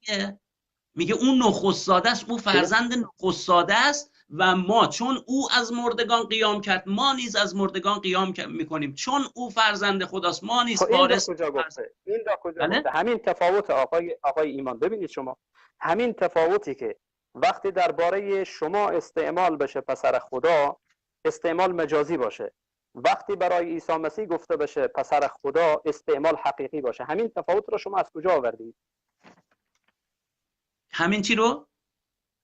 میگه اون نخست‌زاده است، او فرزند نخست‌زاده است و ما چون او از مردگان قیام کرد، ما نیز از مردگان قیام میکنیم. چون او فرزند خداست، ما نیز وارث. این دا کجا گفته؟ همین تفاوت آقای ایمان. ببینید شما، همین تفاوتی که وقتی درباره شما استعمال بشه پسر خدا، استعمال مجازی باشه، وقتی برای عیسی مسیح گفته بشه پسر خدا، استعمال حقیقی باشه. همین تفاوت رو شما از کجا آوردید؟ همین چی رو؟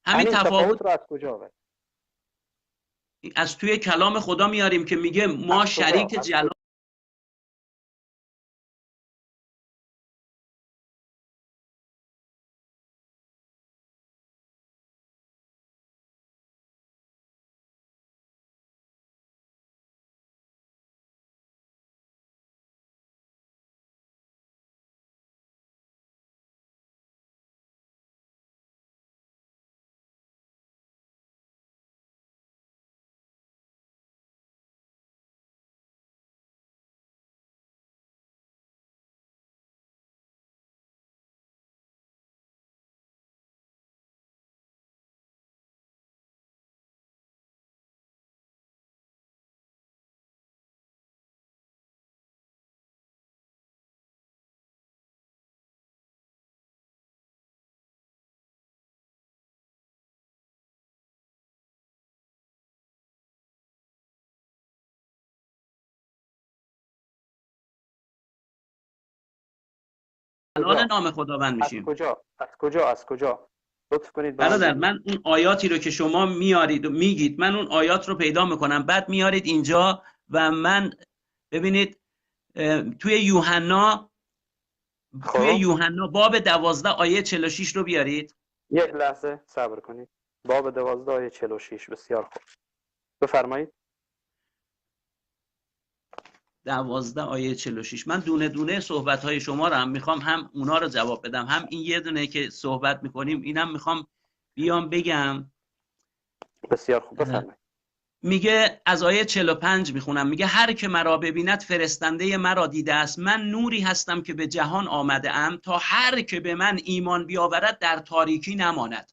همین تفاوت رو از کجا آوردید؟ از توی کلام خدا میاریم که میگه ما شریک جلال حلال نام خداوند میشیم. از کجا لطف کنید برادر، من اون آیاتی رو که شما میارید و میگید، من اون آیات رو پیدا میکنم، بعد میارید اینجا و من ببینید توی یوحنا باب 12 آیه 46 رو بیارید. یک لحظه صبر کنید. باب 12 آیه 46. بسیار خوب، بفرمایید. 12 آیه 46. من دونه دونه صحبت های شما رو هم میخوام، هم اونا رو جواب بدم، هم این یه دونه که صحبت میکنیم اینم میخوام بیام بگم. بسیار خوب، بفرمایید. میگه از آیه 45 میخونم، میگه هر که مرا ببیند فرستنده مرا دیده است. من نوری هستم که به جهان آمده ام تا هر که به من ایمان بیاورد در تاریکی نماند.